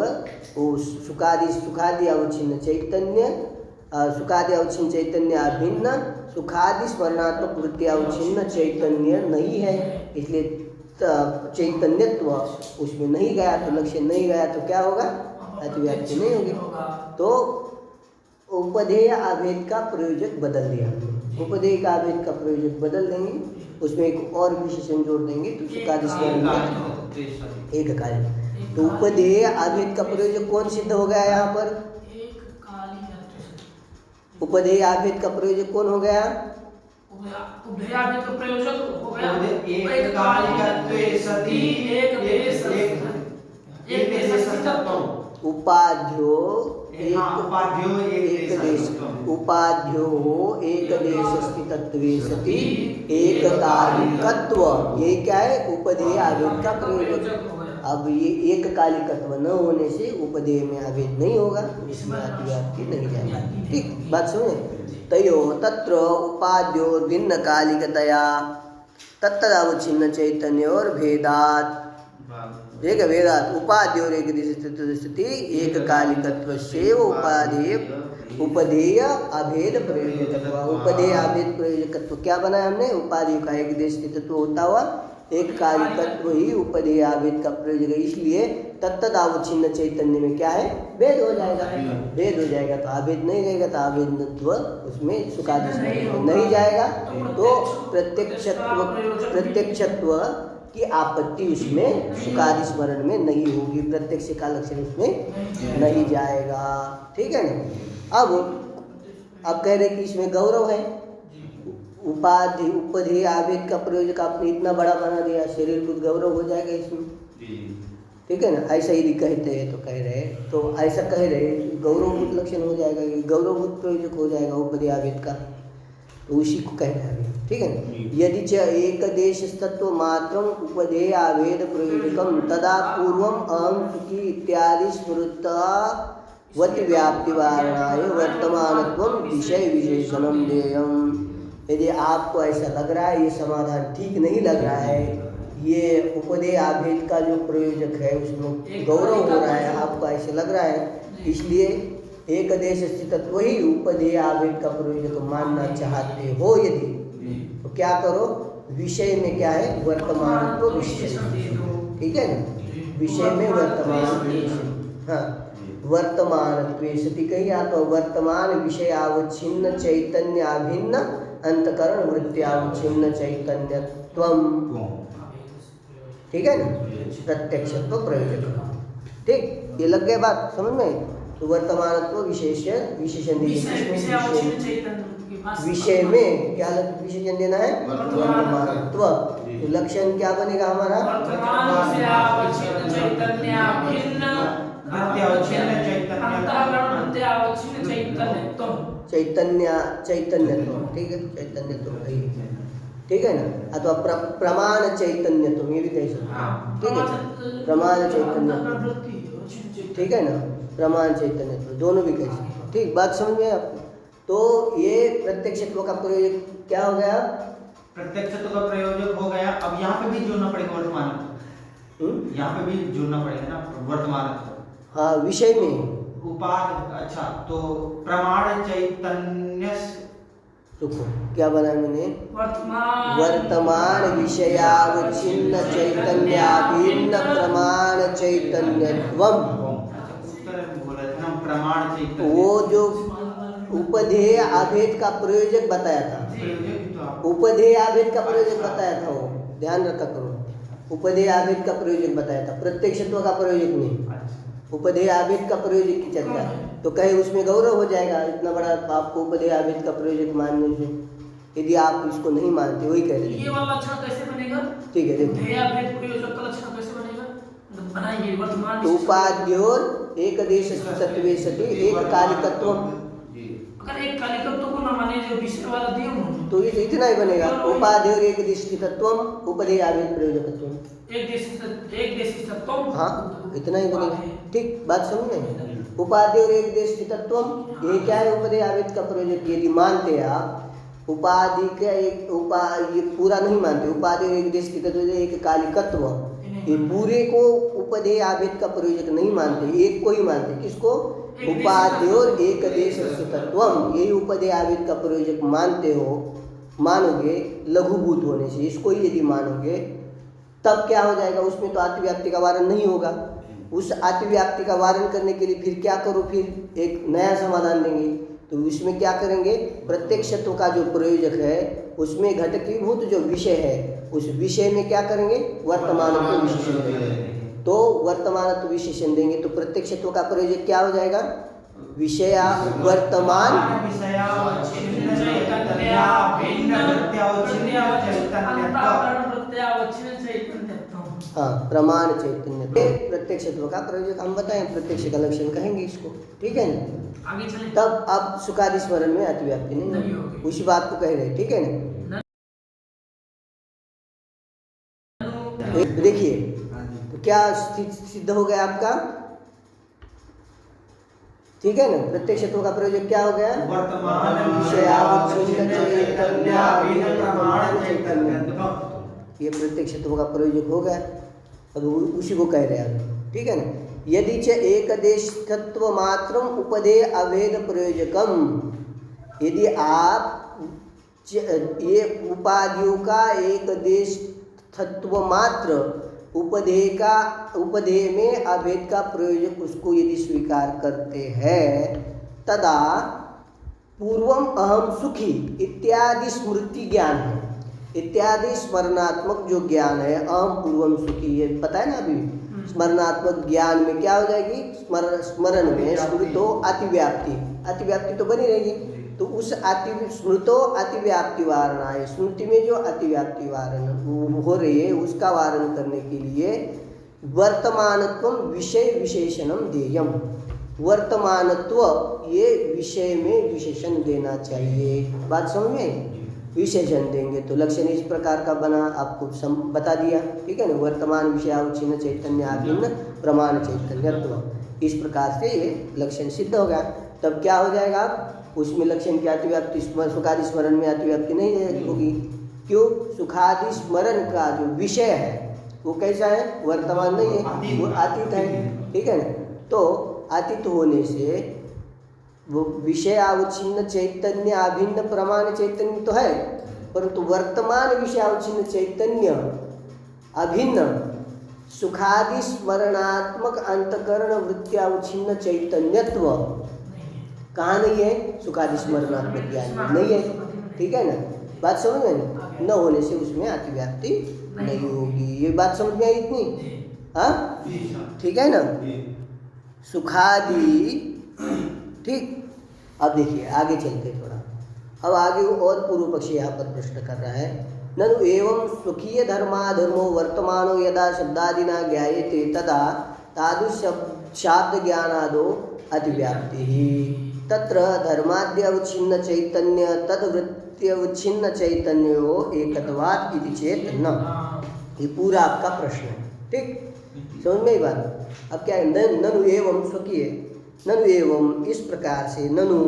वो सुखादि अवच्छिन्न चैतन्य, सुखादि अवच्छिन्न चैतन्य अभिन्न, सुखादि स्मरणात्मक वृत्ति अवच्छिन्न चैतन्य नहीं है, इसलिए चैतन्यत्व उसमें नहीं गया, तो लक्ष्य नहीं गया तो क्या होगा? अतिव्याप्ति नहीं होगी। तो उपदेय अभेद का प्रयोजक बदल दिया हमने, उपदेय का अभेद का प्रयोजक बदल देंगे, उसमें एक और विशेषण जोड़ देंगे तो सुखादि स्मरण एक कार्य। तो उपदेय अभेद का प्रयोजक कौन सिद्ध हो गया यहाँ पर? उपदेय अभेद का प्रयोजक कौन हो गया? उपदेयाभेद का प्रयोजक हो गया एक कालिकत्वे सति एक देश स्थितत्व। उपाध्यो उपाध्यो एक देश उपाध्यो एक देश स्थितत्वे सति एक कालिकत्व, ये क्या है? उपदेय आवेद का प्रयोजक। अब ये एक कालिकत्व न होने से उपदेय में आवेद नहीं होगा, इसमें अतिव्याप्ति नहीं जाएगा। ठीक बात सुने। तयो तत्र उपाध्यो भिन्न कालिकतया तत्तदावच्छिन्न चैतन्य और भेदात, एक वेदात उपाधि और एक स्थिति एक कालिकत्व से उपदेय अभेद प्रयोजकत्व। उपदेय अभेद प्रयोजकत्व क्या बनाया हमने? उपाधि का एक देश स्थितित्व होता हुआ एक कालिकत्व ही उपदेय अभेद का प्रयोजक है, इसलिए तत्तदावच्छिन्न चैतन्य में क्या है? भेद हो जाएगा। भेद हो जाएगा तो अभेद नहीं रहेगा, तो अभेदत्व उसमें सुखादि नहीं जाएगा, तो प्रत्यक्षत्व की आपत्ति उसमें सुखादि स्मरण में नहीं होगी, प्रत्यक्ष का लक्षण उसमें नहीं जाएगा। ठीक है ना। अब कह रहे कि इसमें गौरव है, उपाधि उपधेय आवेद का प्रयोजक आपने इतना बड़ा बना दिया, शरीर कुछ गौरव हो जाएगा इसमें। ठीक है ना, ऐसा यदि कहते हैं तो कह रहे, तो ऐसा कह रहे गौरवभूत लक्षण हो जाएगा, गौरवभूत प्रयोजक हो जाएगा उपधेय आवेद का, तो उसी को कह रहे हैं। ठीक है ना। यदि च एक देश तत्व मात्रम उपधेय आवेद प्रयोजकम तदा पूर्वम अहम सुखी इत्यादि स्मृतवति व्याप्ति वारणाय वर्तमानत्वम विषय विशेषणम देयम। यदि आपको ऐसा लग रहा है ये समाधान ठीक नहीं लग रहा है, ये उपदेय आवेद का जो प्रयोजक है उसमें गौरव हो रहा है, आपको ऐसे लग रहा है, इसलिए एक देश स्थितत्व ही उपदेय आवेद का प्रयोजक मानना चाहते हो यदि, तो क्या करो? विषय में क्या है? वर्तमान को विशेष। ठीक है ना, विषय में वर्तमान। हाँ, वर्तमान सती कही आप वर्तमान विषय अवच्छिन्न चैतन्य अभिन्न अंतकरण वृत्त्यावच्छिन्न चैतन्यत्वम। ठीक है ना, प्रत्यक्षत्व प्रयोजक। ठीक, ये लग गया बात समझ में। तो वर्तमानत्व विशेषण विषय में क्या विशेषण देना है? वर्तमानत्व। तो लक्षण क्या बनेगा हमारा? चैतन्यत्व। ठीक है, चैतन्यत्व। ठीक है ना, अथवा प्रमाण चैतन्यत्व, ये भी कह सकते हैं। ठीक है, प्रमाण चैतन्यत्व। ठीक है ना, प्रमाण चैतन्यत्व दोनों भी कह सकते हैं। ठीक, बात समझ में आपको। तो ये प्रत्यक्षत्व का प्रयोजक क्या हो गया? प्रत्यक्षत्व का प्रयोजक हो गया। अब यहाँ पे भी जोड़ना पड़ेगा वर्तमान, यहाँ पे भी जोड़ना पड़ेगा ना वर्तमान। हाँ, विषय में उपाधि। अच्छा, तो प्रमाण चैतन्य क्या बना मैंने? वर्तमान विषयावच्छिन्न चैतन्याभिन्न प्रमाण चैतन्यत्वम। वो जो उपधेय आभेद का प्रयोजक बताया था, उपधेय आभेद का प्रयोजक बताया था, वो ध्यान रखा करो। उपधेय आभेद का प्रयोजक बताया था, प्रत्यक्षत्व का प्रयोजक नहीं। उपधेय आभेद का प्रयोजक की चर्चा, तो कहे उसमें गौरव हो जाएगा इतना बड़ा आपको उपधेय आभेद का प्रयोजक मानने से, यदि आप इसको नहीं मानते। वही कह रहे हैं। ये वाला लक्षण कैसे बनेगा? ठीक है, देखो उपधेय आभेद प्रयोजक का लक्षण कैसे बनेगा? बनाइए। वर्तमान उपाध्योर एक देश तत्वे सति एक कालिकत्व। अगर एक कालिकत्व को ना माने जो विषय वाला दिए उन्होंने, तो ये इतना ही बनेगा। उपाध्योर एक देश तत्वम उपधेय आवेद प्रयोजकत्व। एक देश तत्व। हाँ, इतना ही बनेगा। ठीक, बात समझे। उपाध्योर एक देश तत्वम, ये क्या है? उपधेय आवेद का प्रयोजक। यदि मानते आप उपाधि का एक ये पूरा नहीं मानते, उपाधि और एक देश तत्व एक कालिकत्व, ये पूरे को उपधेय आवेद का प्रयोजक नहीं मानते, एक को ही मानते। किसको? उपाधि और एक देश तत्वम, यही उपधेय आवेद का प्रयोजक मानते हो, मानोगे लघुभूत होने से। इसको ही यदि मानोगे तब क्या हो जाएगा? उसमें तो अतिव्याप्ति का वारण नहीं होगा। उस अतिव्याप्ति का वारण करने के लिए फिर क्या करो? फिर एक नया समाधान देंगे। तो उसमें क्या करेंगे? प्रत्यक्षत्व का जो प्रयोजक है उसमें घटकीभूत जो विषय है उस विषय में क्या करेंगे? वर्तमानत्व विशेषण देंगे। तो वर्तमानत्व विशेषण देंगे तो प्रत्यक्षत्व का प्रयोजक क्या हो जाएगा? विषया वर्तमान हाँ, प्रमाण चैतन्य प्रत्यक्षत्व का प्रयोजक हम बताएं, प्रत्यक्ष का लक्षण कहेंगे इसको, ठीक है ना। आगे चले। तब अब सुखादि स्मरण में अतिव्याप्ति नहीं नहीं होगी, होगी। उसी बात को कह रहे हैं, ठीक है ना। देखिए तो क्या सिद्ध हो गया आपका, ठीक है ना। प्रत्यक्षत्व का प्रयोजक क्या हो गया, वर्तमान विषयावच्छिन्न चैतन्याभिन्न प्रमाण चैतन्य। ये प्रत्यक्षत्व का प्रयोजक हो गया। अब उसी को कह रहे हैं, ठीक है ना। यदि च एकदेशत्व मात्रम उपदेय अभेद प्रयोजकम, यदि आप ये उपाधियों का एक देश तत्व मात्र उपदेय में अभेद का प्रयोजक उसको यदि स्वीकार करते हैं, तदा पूर्वम अहम सुखी इत्यादि स्मृति ज्ञान है, इत्यादि स्मरणात्मक जो ज्ञान है, अहम पूर्वम सुखी, ये पता है ना अभी। स्मरणात्मक ज्ञान में क्या हो जाएगी, स्मरण में स्मृतो अतिव्याप्ति, अतिव्याप्ति तो बनी रहेगी। तो उस स्मृतो अतिव्याप्ति वारणा है, स्मृति में जो अतिव्याप्ति वारण हो रही है उसका वारण करने के लिए वर्तमानत्व विषय विशेषणम देयम, वर्तमानत्व ये विषय में विशेषण देना चाहिए। बात समझ में, विशेषण देंगे तो लक्षण इस प्रकार का बना, आपको बता दिया, ठीक है ना। वर्तमान विषयावच्छिन्न चैतन्याभिन्न प्रमाण चैतन्यत्व, इस प्रकार से ये लक्षण सिद्ध हो गया। तब क्या हो जाएगा, उसमें लक्षण की अतिव्याप्ति, सुखादि स्मरण में अतिव्याप्ति नहीं होगी। क्यों, सुखादि स्मरण का जो विषय है वो कैसा है, वर्तमान नहीं है, वो अतीत है, ठीक है ना। तो अतीत होने से वो विषय अवच्छिन्न चैतन्य अभिन्न प्रमाण चैतन्य तो है, परंतु वर्तमान विषय अवच्छिन्न चैतन्य अभिन्न सुखादि स्मरणात्मक अंतकरण वृत्त्यावच्छिन्न चैतन्यत्व कहाँ नहीं है, सुखादि स्मरणात्मक ज्ञान में नहीं है, ठीक है ना। बात समझ में न होने से उसमें अतिव्याप्ति नहीं होगी। ये बात समझ में आई इतनी, हाँ, ठीक है ना। सुखादि, ठीक। अब देखिए आगे चलते थोड़ा, अब आगे और पूर्व पक्षी यहाँ पर प्रश्न कर रहा है, ननु एवं स्वकीय धर्माधर्मो वर्तमानो यदा शब्दादिना ज्ञायते तदा तादृश शाब्द ज्ञानादो अतिव्याप्ति तत्र धर्माद्यवच्छिन्न चैतन्य तद्वृत्त्यवच्छिन्न चैतन्यो एकत्वात् इति चेत न। ये पूरा आपका प्रश्न है, ठीक, समझ में ही बात। अब क्या है, ननु एवं स्वकीय, ननु एवं इस प्रकार से, ननु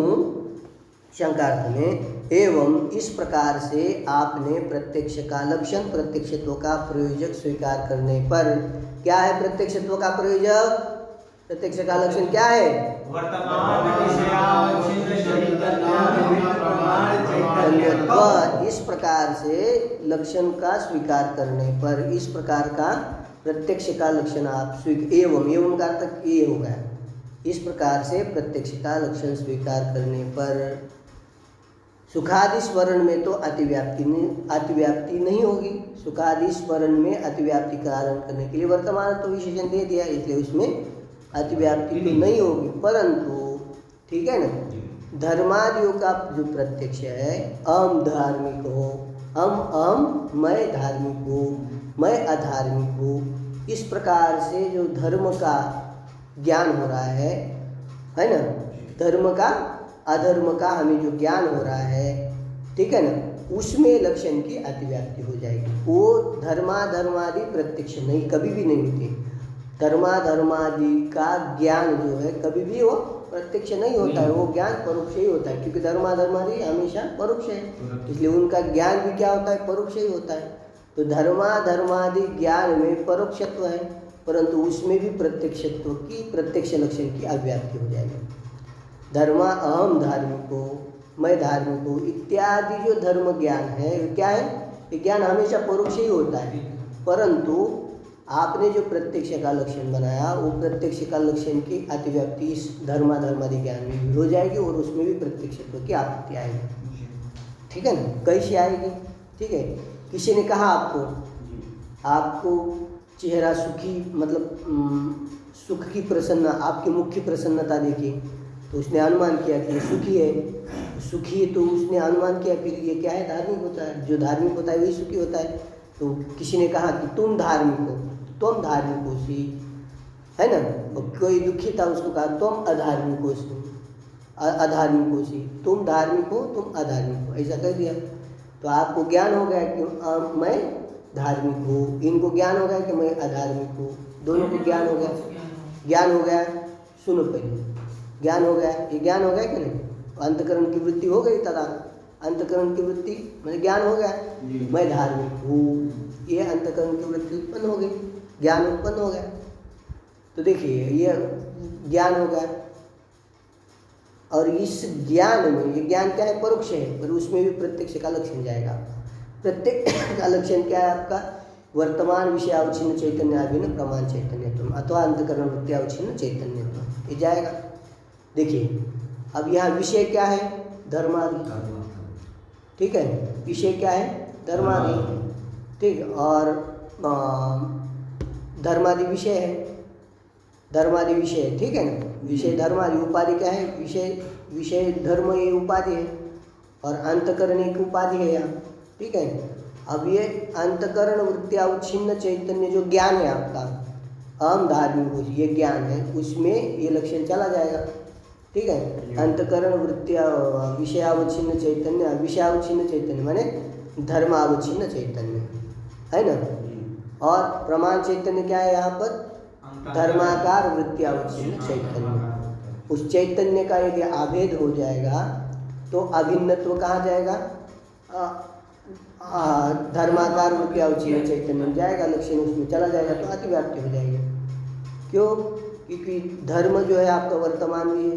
शंकार्थ में, एवं इस प्रकार से आपने प्रत्यक्ष का लक्षण प्रत्यक्षत्व का प्रयोजक स्वीकार करने पर, क्या है प्रत्यक्षत्व का प्रयोजक, प्रत्यक्ष का लक्षण क्या है, वर्तमान विषयावच्छिन्न चैतन्याभिन्न प्रमाण चैतन्यत्व। इस प्रकार से लक्षण का स्वीकार करने पर, इस प्रकार का प्रत्यक्ष का लक्षण आप स्वीकार, एवं का अर्थ ये हो गया, इस प्रकार से प्रत्यक्ष का लक्षण स्वीकार करने पर सुखादि स्मरण में तो अतिव्याप्ति नहीं होगी। सुखादि स्मरण में अतिव्याप्ति का कारण करने के लिए वर्तमान तो विशेषण दे दिया, इसलिए उसमें अतिव्याप्ति तो नहीं होगी। परंतु ठीक है ना, धर्मादियों का जो प्रत्यक्ष है, अहम धार्मिक हो, मैं धार्मिक हूँ, मैं अधार्मिक हूँ, इस प्रकार से जो धर्म का ज्ञान हो रहा है ना, धर्म का अधर्म का हमें जो ज्ञान हो रहा है, ठीक है ना, उसमें लक्षण की अतिव्याप्ति हो जाएगी। वो धर्माधर्मादि प्रत्यक्ष नहीं, कभी भी नहीं होती। धर्माधर्मादि का ज्ञान जो है कभी भी वो प्रत्यक्ष नहीं होता है, वो ज्ञान परोक्ष ही होता है, क्योंकि धर्माधर्मादि हमेशा परोक्ष है, इसलिए उनका ज्ञान भी क्या होता है, परोक्ष ही होता है। तो धर्माधर्मादि ज्ञान में परोक्षत्व है, परंतु उसमें भी प्रत्यक्षत्व की, प्रत्यक्ष लक्षण की अव्याप्ति हो जाएगी। धर्मा अहम धार्मिक हो, मैं धार्मिक हूँ इत्यादि जो धर्म ज्ञान है क्या है, ये ज्ञान हमेशा परोक्ष ही होता है, परंतु आपने जो प्रत्यक्ष का लक्षण बनाया वो प्रत्यक्ष का लक्षण की अतिव्याप्ति इस धर्माधर्मादि ज्ञान में भी हो जाएगी और उसमें भी प्रत्यक्षत्व की आपत्ति आएगी। ठीक है ना, कैसे आएगी, ठीक है। किसी ने कहा आपको चेहरा सुखी, मतलब सुख की प्रसन्न, आपकी मुख की प्रसन्नता देखी, तो उसने अनुमान किया कि ये सुखी है, सुखी है, तो उसने अनुमान किया फिर ये क्या है, धार्मिक होता है, जो धार्मिक होता है वही सुखी होता है। तो किसी ने कहा कि तुम धार्मिक हो, तुम धार्मिकोसी, है ना। कोई दुखी था उसको कहा तुम अधार्मिकोसी, अधार्मिकोसी, तुम धार्मिक हो तुम अधार्मिक हो, ऐसा कह दिया। तो आपको ज्ञान हो गया कि मैं धार्मिक हूँ, इनको ज्ञान हो गया कि मैं अधार्मिक हूँ, दोनों को ज्ञान हो गया। ज्ञान हो गया, सुनो पहले, ज्ञान हो गया, ये ज्ञान हो गया कि नहीं, अंतकरण की वृत्ति हो गई। तथा अंतकरण की वृत्ति मैंने ज्ञान हो गया, मैं धार्मिक हूँ, ये अंतकरण की वृत्ति उत्पन्न हो गई, ज्ञान उत्पन्न हो गया। तो देखिए ये ज्ञान हो गया, और इस ज्ञान में, ये ज्ञान क्या है, परोक्ष है, पर उसमें भी प्रत्यक्ष का लक्षण जाएगा। प्रत्यक्ष का लक्षण क्या है आपका, वर्तमान विषयावच्छिन्न चैतन्याभिन्न प्रमाण चैतन्यत्व अथवा अंतकरण वृत्त्यावच्छिन्न चैतन्यत्व, ये जाएगा। देखिए अब यहाँ विषय क्या है, धर्मादि, ठीक है, विषय क्या है, धर्मादि, ठीक, और धर्मादि विषय है, धर्मादि विषय है, ठीक है ना। विषय धर्मादि, उपाधि क्या है, विषय धर्म ये उपाधि है, और अंतकरण एक उपाधि है यहाँ, ठीक है। अब ये अंतकरण वृत्त्यावच्छिन्न चैतन्य जो ज्ञान है आपका, अहम धार्मिक ये ज्ञान है, उसमें ये लक्षण चला जाएगा, ठीक है। अंतकरण वृत्त्या विषयावच्छिन्न चैतन्य, विषयावच्छिन्न चैतन्य माने धर्मावच्छिन्न चैतन्य, है ना। और प्रमाण चैतन्य क्या है यहाँ पर, धर्माकार वृत्त्यावच्छिन्न चैतन्य। उस चैतन्य का यदि आभेद हो जाएगा तो अभिन्नत्व कहाँ जाएगा, धर्माकार वृत्त्यावच्छिन्न चैतन्य में जाएगा, लक्षण उसमें चला जाएगा, तो अतिव्याप्ति हो जाएगी। क्यों, क्योंकि धर्म जो है आपका वर्तमान भी है।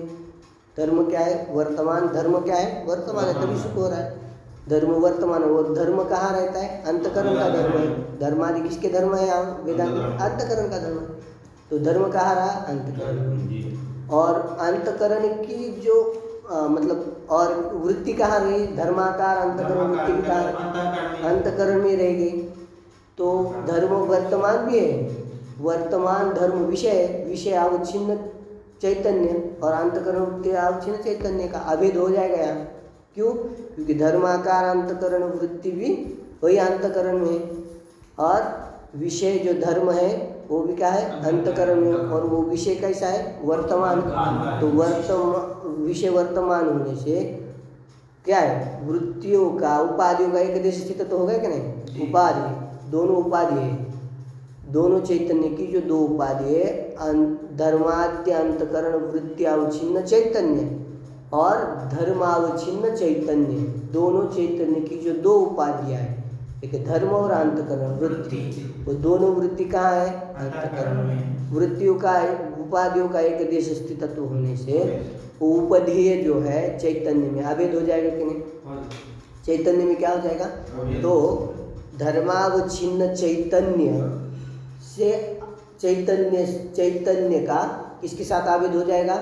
धर्म क्या है, वर्तमान, धर्म क्या है, वर्तमान है, तभी सुख हो रहा है। धर्म वर्तमान है, वो धर्म कहाँ रहता है, अंतकरण का धर्म है। धर्मादि किसके धर्म है यहाँ वेदांत, अंतकरण का धर्म है। तो धर्म कहाँ रहा, अंतकरण। और अंतकरण की जो मतलब और वृत्ति कहाँ रही, धर्माकार अंतकरण वृत्ति भी कहाँ, अंतकरण में रह गई। तो धर्म वर्तमान भी है, वर्तमान धर्म विषय, विषय अवच्छिन्न चैतन्य, और अंतकरण वृत्ति अवच्छिन्न चैतन्य का अभेद हो जाएगा यहाँ। क्यों, क्योंकि धर्माकार अंतकरण वृत्ति भी वही अंतकरण में है, और विषय जो धर्म है वो भी क्या है, अंतकरण में, और वो विषय कैसा है, वर्तमान। तो विषय वर्तमान होने से क्या है, वृत्तियों का, उपाधियों का एक देश स्थित तो हो गया कि नहीं, उपाधि, दोनों उपाधि है, दोनों चैतन्य की जो दो उपाधि है, धर्माद्य अंतकरण वृत्त्यावच्छिन्न चैतन्य और धर्मावच्छिन्न चैतन्य, दोनों चैतन्य की जो दो उपाधियाँ हैं, एक धर्म और अंतकरण वृत्ति, वो दोनों वृत्ति कहाँ है, अंतकरण में। वृत्तियों का, उपाधियों का एक देश स्थितत्व होने से वो उपधेय जो है चैतन्य में अभेद हो जाएगा कि नहीं, चैतन्य में क्या हो जाएगा। तो धर्मावच्छिन्न चैतन्य से चैतन्य का किसके साथ आवेद हो जाएगा,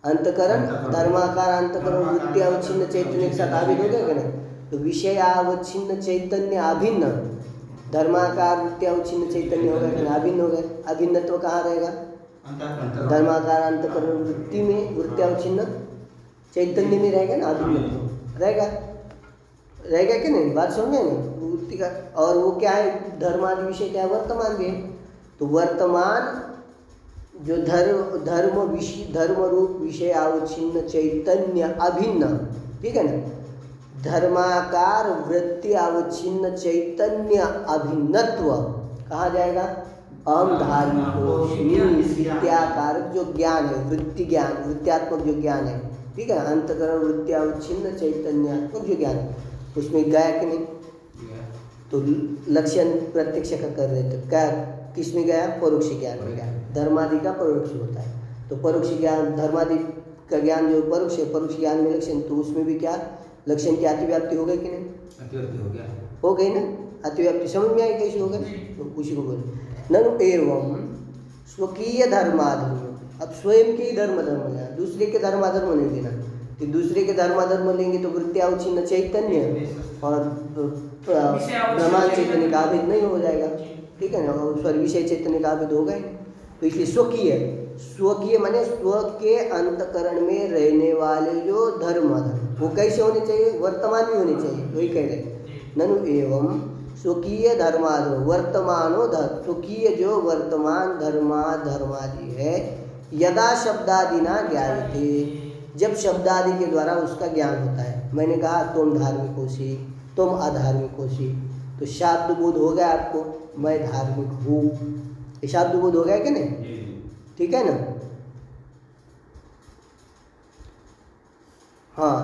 अंतकरण, धर्माकार अंतकरण वृत्त्यावच्छिन्न चैतन्य के साथ आवेद हो जाएगा ना। तो विषयावच्छिन्न चैतन्य अभिन्न, धर्माकार वृत्त्यावच्छिन्न चैतन्य हो गया, अभिन्न हो गया। अभिन्नत्व कहाँ रहेगा, धर्माकार अंतकरण वृत्ति में, वृत्त्यावच्छिन्न चैतन्य में रहेगा ना, अभिन्नत्व रहेगा, रहेगा कि नहीं, बात समझे ना, वृत्ति का। और वो क्या है, धर्मादि विषय क्या है, वर्तमान भी है। तो वर्तमान जो धर्म रूप विषय अवच्छिन्न चैतन्य अभिन्न, ठीक है ना, धर्माकार वृत्ति अवच्छिन्न चैतन्य अभिन्नत्व कहाँ जाएगा, अहम धार्मिकोऽस्मि विद्याकार जो ज्ञान है, वृत्ति ज्ञान, वृत्त्यात्मक जो ज्ञान है, ठीक है, अंतकरण वृत्ति अवच्छिन्न चैतन्यात्मक जो ज्ञान, उसमें गया कि नहीं। तो लक्षण प्रत्यक्ष का कर रहे थे, क्या किस में गया, परोक्ष ज्ञान में गया। धर्मादि का परोक्ष होता है, तो परोक्ष ज्ञान, धर्मादि का ज्ञान जो परोक्ष है, परोक्ष ज्ञान में लक्षण, तो उसमें भी क्या लक्षण की अतिव्याप्ति हो गई कि नहीं, अतिव्याप्ति हो गया, हो गई ना। अतिव्याप्ति समझ में आई कैसे हो गई, तो उसी को बोले ननु एवं स्वकीय धर्माधर्म। अब स्वयं के ही धर्म लेना, दूसरे के धर्माधर्म नहीं लेना। तो दूसरे के धर्माधर्म लेंगे तो वृत्त्यावच्छिन्न चैतन्य और प्रमाण चैतन्य का अभेद नहीं हो जाएगा, ठीक है ना, और विषय चैतन्य का अभेद होगा ही। तो इसलिए स्वकीय, स्वकीय माने स्व के अंतकरण में रहने वाले जो धर्म वो कैसे होने चाहिए, वर्तमान भी होने चाहिए, वही कह रहे। ननु एवं स्वकीय धर्मादो वर्तमानो स्वकीय जो वर्तमान धर्मादि है यदा शब्दादि ना ज्ञायते, जब शब्दादि के द्वारा उसका ज्ञान होता है। मैंने कहा तुम धार्मिक होशी, तुम अधार्मिक होशी, तो शाब्द बोध हो गया आपको, मैं धार्मिक हूँ, ये शाब्द बोध हो गया कि नहीं? ठीक है ना? हाँ,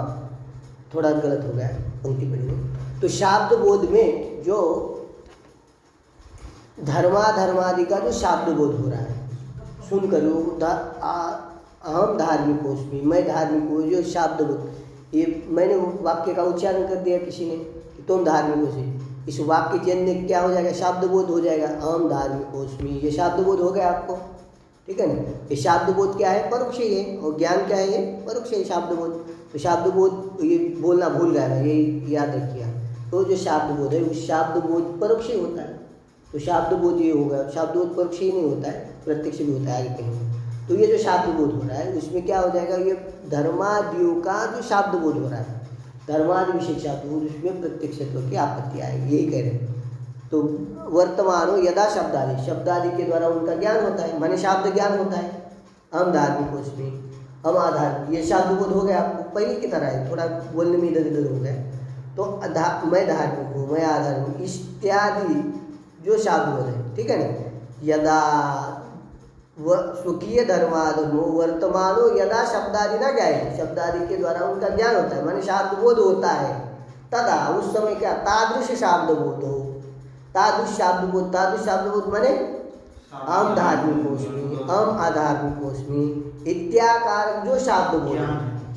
थोड़ा गलत हो गया पंक्ति पढ़ी में। तो शाब्द बोध में जो धर्मादि का जो शाब्द बोध हो रहा है, सुन कर अहम धार्मिक होस्मि, मैं धार्मिक हूँ, जो शाब्द बोध, ये मैंने वाक्य का उच्चारण कर दिया किसी ने कि तुम धार्मिक होशी, इस वाक्य के अंदर क्या हो जाएगा? शाब्द बोध हो जाएगा, अहम धार्मिक होस्मि, ये शाब्द बोध हो गया आपको। ठीक है ना? ये शाब्द बोध क्या है? परोक्ष ही है। और ज्ञान क्या है? ये परोक्ष है शाब्द बोध। तो शाब्द बोध, ये बोलना भूल गया मैं, ये याद रखिए। तो जो शाब्द बोध है उस शाब्द बोध परोक्ष ही होता है। तो शाब्द बोध ये होगा, शाब्द बोध परोक्ष ही नहीं होता है, प्रत्यक्ष भी होता है आगे कहीं। तो ये जो शाब्द बोध हो रहा है उसमें क्या हो जाएगा? ये धर्मादियों का जो शाब्द बोध हो रहा है, धर्मादि विशेष शाब्द बोध, उसमें प्रत्यक्षत्व की आपत्ति आएगी, यही कह रहे हैं। तो वर्तमान हो यदा शब्दादि, शब्दादि के द्वारा उनका ज्ञान होता है, माने शाब्द ज्ञान होता है। हम धार्मिक होस्मि, हम आधार्मिक, ये शाब्द बोध हो गया आपको, पहले की तरह है, थोड़ा बोलने में इधर उधर हो गया। तो मैं धार्मिक हूँ, मैं आधार्मिक, इत्यादि जो शाब्द बोध है। ठीक है ना? यदा स्वकीय धर्मादो वर्तमानो यदा शब्दादि ना ज्ञायते, शब्दादि के द्वारा उनका ज्ञान होता है, माने शाब्द बोध होता है। तदा उस समय क्या? तादृश शाब्द बोध हो, तादृश शाब्द बोध माने हम धार्मिक होस्मि, हम अधार्मिक होस्मि इत्याकार जो शाब्द बोध,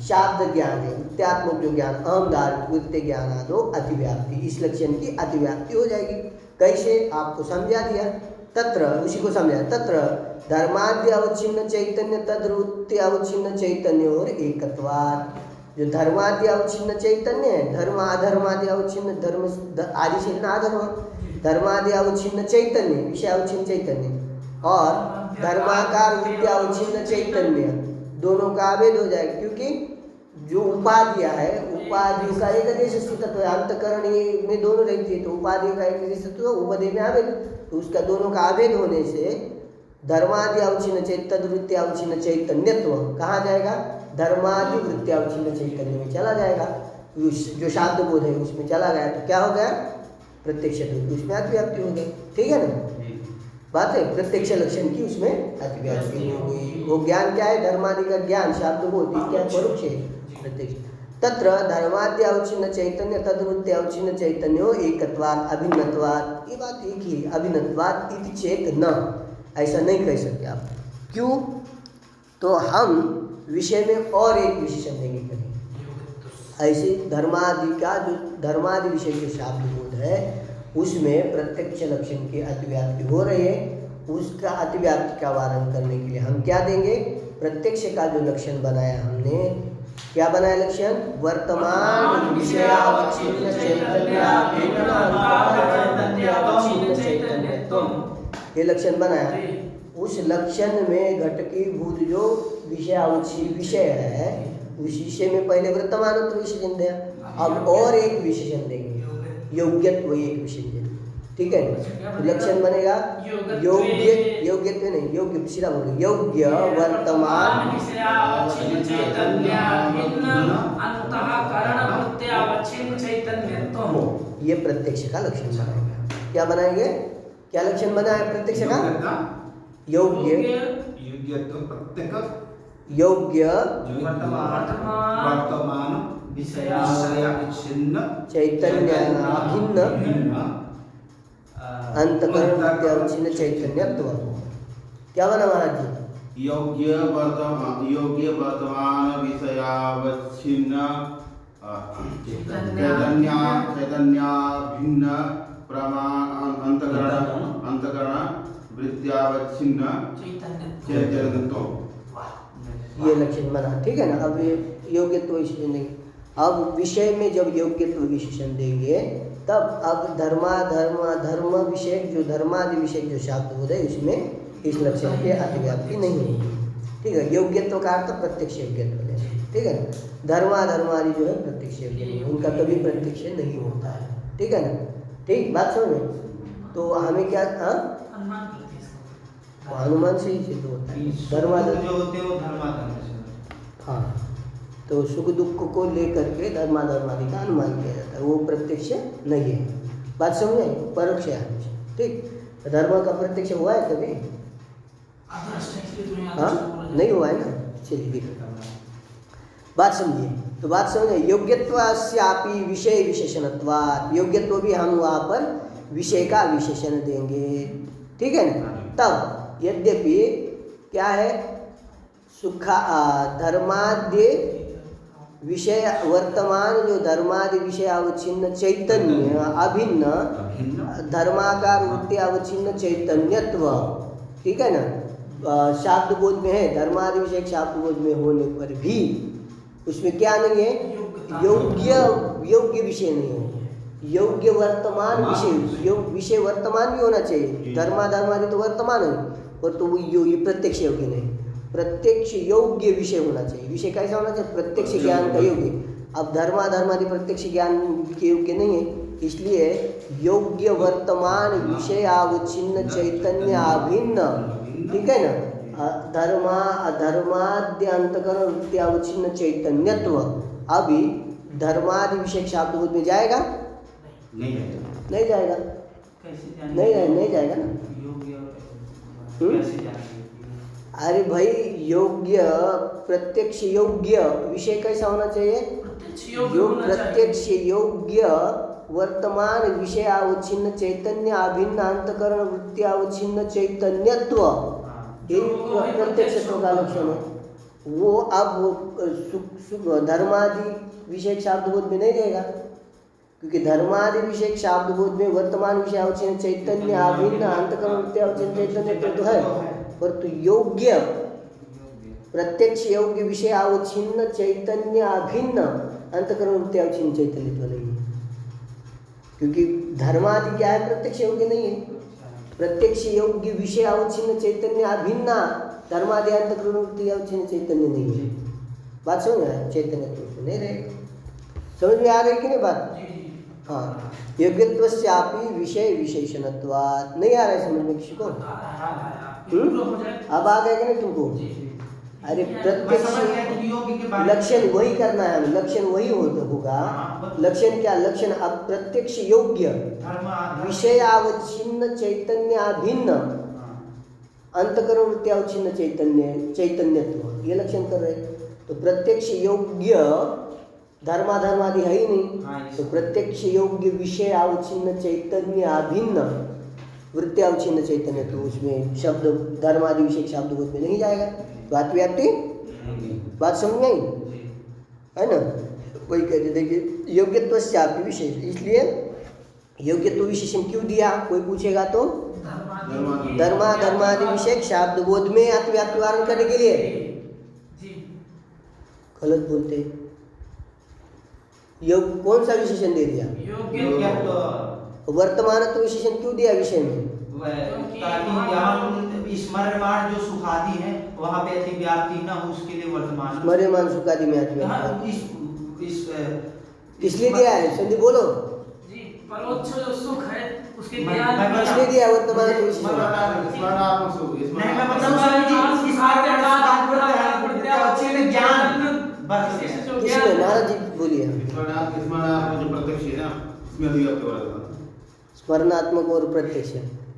शाब्द ज्ञान है, इत्यात्मक जो ज्ञान, हम धार्मिक वृत्ति ज्ञान आदो अतिव्याप्ति, इस लक्षण की अतिव्याप्ति हो जाएगी। कैसे? आपको समझा दिया, तत्र, उसी को समझा, तत्र धर्माद्य अवच्छिन्न चैतन्य तद्वृत्ति अवच्छिन्न चैतन्य और एकत्वात्, जो धर्माद्य अवच्छिन्न चैतन्य है, धर्म अधर्मादि अवच्छिन्न, धर्म आदि से अधर्म, धर्मादि अवच्छिन्न चैतन्य, विषय अवच्छिन्न चैतन्य, और धर्माकार वृत्ति अवच्छिन्न चैतन्य, दोनों का अभेद हो जाएगा। क्योंकि जो उपाधियाँ है, उपाधियों का एक देश स्थितत्व है, अंतकरण ये में दोनों रहती है, तो उपाधियों का एक देश स्थितत्व, उपदेय में अभेद, तो उसका दोनों का अभेद होने से धर्मादि अवच्छिन्न तद्वृत्ति अवच्छिन्न चैतन्यत्व कहाँ जाएगा? धर्मादि वृत्ति अवच्छिन्न चैतन्य में चला जाएगा। जो शाब्द बोध है उसमें चला गया, तो क्या हो गया? प्रत्यक्ष, उसमें अतिव्याप्ति हो गई। ठीक है ना? बात है, प्रत्यक्ष लक्षण की उसमें अतिव्याप्ति हो गई। वो ज्ञान क्या है? धर्मादि का ज्ञान, शाब्द बोध, क्या परोक्ष है, प्रत्यक्ष। तत्र धर्माद्य अवच्छिन्न चैतन्य तद्वृत्ति अवच्छिन्न चैतन्यो एकत्वात् अभिन्नत्वात्, ये बात एक ही, अभिन्नत्वात् इति चेत न, ऐसा नहीं कह सकते आप। क्यों? तो हम विषय में और एक विशेषण देंगे कहीं। ऐसे धर्मादि का जो धर्मादि विषय के शाब्द बोध है उसमें प्रत्यक्ष लक्षण की अतिव्याप्ति हो रही है, उसका अतिव्याप्ति का वारण करने के लिए हम क्या देंगे? प्रत्यक्ष का जो लक्षण बनाया हमने, क्या बनाया लक्षण? वर्तमान विषयावच्छिन्न चैतन्य, ये लक्षण बनाया। उस लक्षण में घटकीभूत जो विषय है, उस विषय में पहले वर्तमानत्व विशेषण दिया, अब और एक विशेषण देंगे, योग्यत्व एक विशेषण। ठीक है? तो लक्षण बनेगा योग्यत्व नहीं, योग्य, सीधा बोलो, योग्य वर्तमान, ये प्रत्यक्ष का लक्षण बनाएगा। क्या बनाएंगे? क्या लक्षण बना है प्रत्यक्ष का? योग्य, योग्य वर्तमान विषयावच्छिन्न चैतन्याभिन्न अंतकरण चैतन्यत्व। क्या बना महाराज जी? योग्य वर्तमान विषयावच्छिन्न चैतन्याभिन्न अंतकरण वृत्त्यावच्छिन्न चैतन्यत्व, ये लक्षण बना। ठीक है ना? अब ये योग्यत्व विशेषण देंगे। अब विषय में जब योग्यत्व विशेषण देंगे तब अब धर्म विषय जो धर्मादि विषय जो शाब्द बोध है उसमें इस लक्षण की अतिव्याप्ति नहीं होगी। ठीक है? योग्यत्व का अर्थ प्रत्यक्ष योग्यत्व लेना। ठीक है ना? धर्मादि जो है प्रत्यक्ष योग्य नहीं, उनका कभी प्रत्यक्ष नहीं होता है। ठीक है ना? ठीक, बात समझ में? तो हमें क्या, हाँ, अनुमान करते हैं इसको। अनुमान से ही सिद्ध होता है। धर्माधर्म जो होते हैं वो धर्माधर्म से। हाँ, तो सुख दुख को लेकर के धर्माधर्मादि का अनुमान किया जाता है, वो प्रत्यक्ष नहीं है। बात समझ में? परोक्ष है हमेशा। ठीक, धर्म का प्रत्यक्ष हुआ है कभी? हाँ, नहीं हुआ है ना। चलिए देखो, बात समझिए। तो बात समझे, योग्यत्वास्यापि विषय विशेषणत्वात्, योग्यत्व भी हम वहाँ पर विषय का विशेषण देंगे, ठीक है ना। तब यद्यपि क्या है, सुखा धर्माद्य विषय वर्तमान, जो धर्मादि विषय अवच्छिन्न चैतन्य अभिन्न धर्माकार वृत्ति अवच्छिन्न चैतन्यत्व, ठीक है ना, शाब्द बोध में है, धर्मादि विषय शाब्द बोध में होने पर भी उसमें क्या नहीं है, योग्य विषय नहीं है, योग्य वर्तमान विषय, विषय वर्तमान भी होना चाहिए। धर्मादि तो वर्तमान है, और तो वो ये प्रत्यक्ष योग्य नहीं, प्रत्यक्ष योग्य विषय होना चाहिए। विषय कैसा होना चाहिए? प्रत्यक्ष ज्ञान का योग्य। अब धर्मादि प्रत्यक्ष ज्ञान के योग्य नहीं है, इसलिए योग्य वर्तमान विषय अवच्छिन्न चैतन्य अभिन्न, ठीक है ना, धर्माद्य अंतकरण वृत्ति अवच्छिन्न चैतन्यत्व, अभी धर्मादि विषय शाब्द बोध में जाएगा? नहीं जाएगा। नहीं जाएगा, कैसे जाएगा? नहीं जाएगा ना। कैसे जाएगा? अरे भाई, योग्य प्रत्यक्ष योग्य विषय कैसा होना चाहिए? जो प्रत्यक्ष योग्य वर्तमान विषय अवच्छिन्न चैतन्य अभिन्न अंतकरण वृत्ति अवच्छिन्न चैतन्यत्व, ये प्रत्यक्षत्व का लक्षण है। वो अब धर्मादि विषय शाब्द बोध में नहीं रहेगा, क्योंकि धर्मादि विषय शाब्द बोध में वर्तमान विषय अवच्छिन्न चैतन्य अभिन्न अंतकरण वृत्ति अवच्छिन्न चैतन्य तो है, परंतु योग्य प्रत्यक्ष योग्य विषय अवच्छिन्न चैतन्य अभिन्न अंतकरण वृत्ति अवच्छिन्न चैतन्य तो नहीं है, क्योंकि धर्मादि क्या है? प्रत्यक्ष योग्य नहीं है। प्रत्यक्ष योग्य विषय अवच्छिन्न चैतन्य अभिन्न धर्मादि अंतकरण वृत्ति अवच्छिन्न चैतन्य नहीं है। बात समझ में? चैतन्य तो नहीं रहेगा। समझ में आ रही कि नहीं बात? हाँ, योग्यत्वस्यापि विषय विशेषणत्वात्। नहीं आ रहा है समझ में किसी को? अब आ गया कि नहीं तुमको? अरे प्रत्यक्ष लक्षण वही करना है, लक्षण वही होगा। लक्षण क्या? लक्षण अब प्रत्यक्ष योग्य विषय अवच्छिन्न चैतन्य अभिन्न अंतकरण वृत्ति अवच्छिन्न चैतन्यत्व, ये लक्षण कर रहे हैं। तो प्रत्यक्ष योग्य धर्मादि है ही नहीं, तो प्रत्यक्ष योग्य विषय अवच्छिन्न चैतन्य अभिन्न वृत्ति अवच्छिन्न चैतन्य, तो उसमें शब्द धर्मादि विषय शब्द बोध में नहीं जाएगा। बात व्याप्ति, बात समझ आई है ना? वही कहते, देखिए योग्यत्वस्यापि विशेष, इसलिए योग्यत्व विशेषण क्यों दिया? कोई पूछेगा तो धर्मादि विषय शाब्द बोध में अतिव्याप्ति वारण करने के लिए। गलत बोलते, योग कौन सा विशेषण दे दिया? वर्तमान तो विशेषण क्यों दिया विषय में? ताकि यहाँ स्मरणमान जो सुखादि है वहाँ पे अतिव्याप्ति ना हो, उसके लिए वर्तमान स्मरणमान सुखादि में अतिव्याप्ति इसलिए दिया है। संदीप बोलो जी, परोक्ष जो सुख है उसके ज्ञान इसलिए दिया वर्तमान तो विशेषण। स्मरणात्मक सुख, नहीं मैं बता रहा हूँ कि ज्ञान बस किसको? नारद जी बोलिए। स्मरणात्मक जो प्रत्यक्ष है ना, इसमें अतिव्याप्ति वाला स्मरणात्मक और प्रत्यक्ष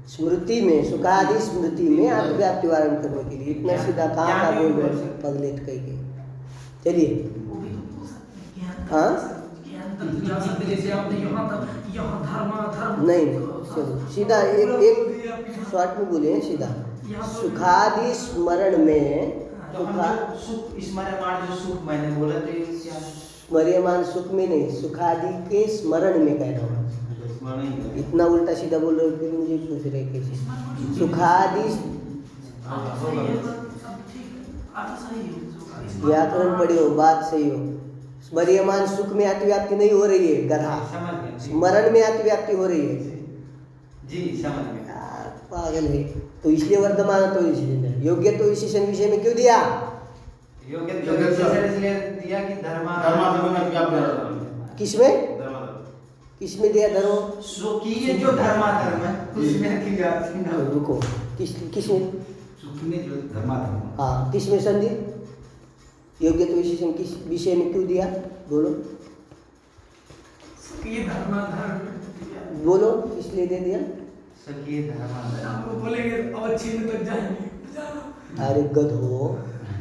स्मृति में, सुखादि स्मृति में अतिव्याप्ति वारण करने के लिए। इतना सीधा कहाँ का बोल रहे पगलेट कही गई। चलिए, हाँ नहीं, चलो सीधा एक शॉर्ट में बोलिए सीधा। सुखादि स्मरण में सुख स्मरणमान जो सुख मैंने बोला तो ये क्या? स्मरणमान सुख में नहीं, सुखादि के स्मरण में कह रहा हूँ। इतना उल्टा सीधा बोल रहे हो, फिर मुझे पूछ रहे कैसे? सुखादि व्याकरण पढ़ी हो, बात सही हो। स्मरणमान सुख में अतिव्याप्ति नहीं हो रही है, गधा। स्मरण में अतिव्याप्ति हो रही है जी, समझ में। पागल है। तो इसलिए वर्तमान तो विशेषण है। योग्य तो विशेषण विषय में क्यों दिया? योग्य तो इसलिए दिया कि धर्माधर्म किसमें? किसमें दिया धर्म? स्वकीय जो धर्माधर्म है उसमें अतिव्याप्ति न हो। रुको, किसमें? स्वकीय जो धर्माधर्म, हाँ, किसमें संधि? योग्यत्व विशेषण किस विषय में क्यों दिया? बोलो स्वकीय धर्माधर्म बोलो, इसलिए दे दिया। स्वकीय धर्माधर्म आप लोग बोलेंगे अवच्छिन्न तक जाएंगे। अरे गधो,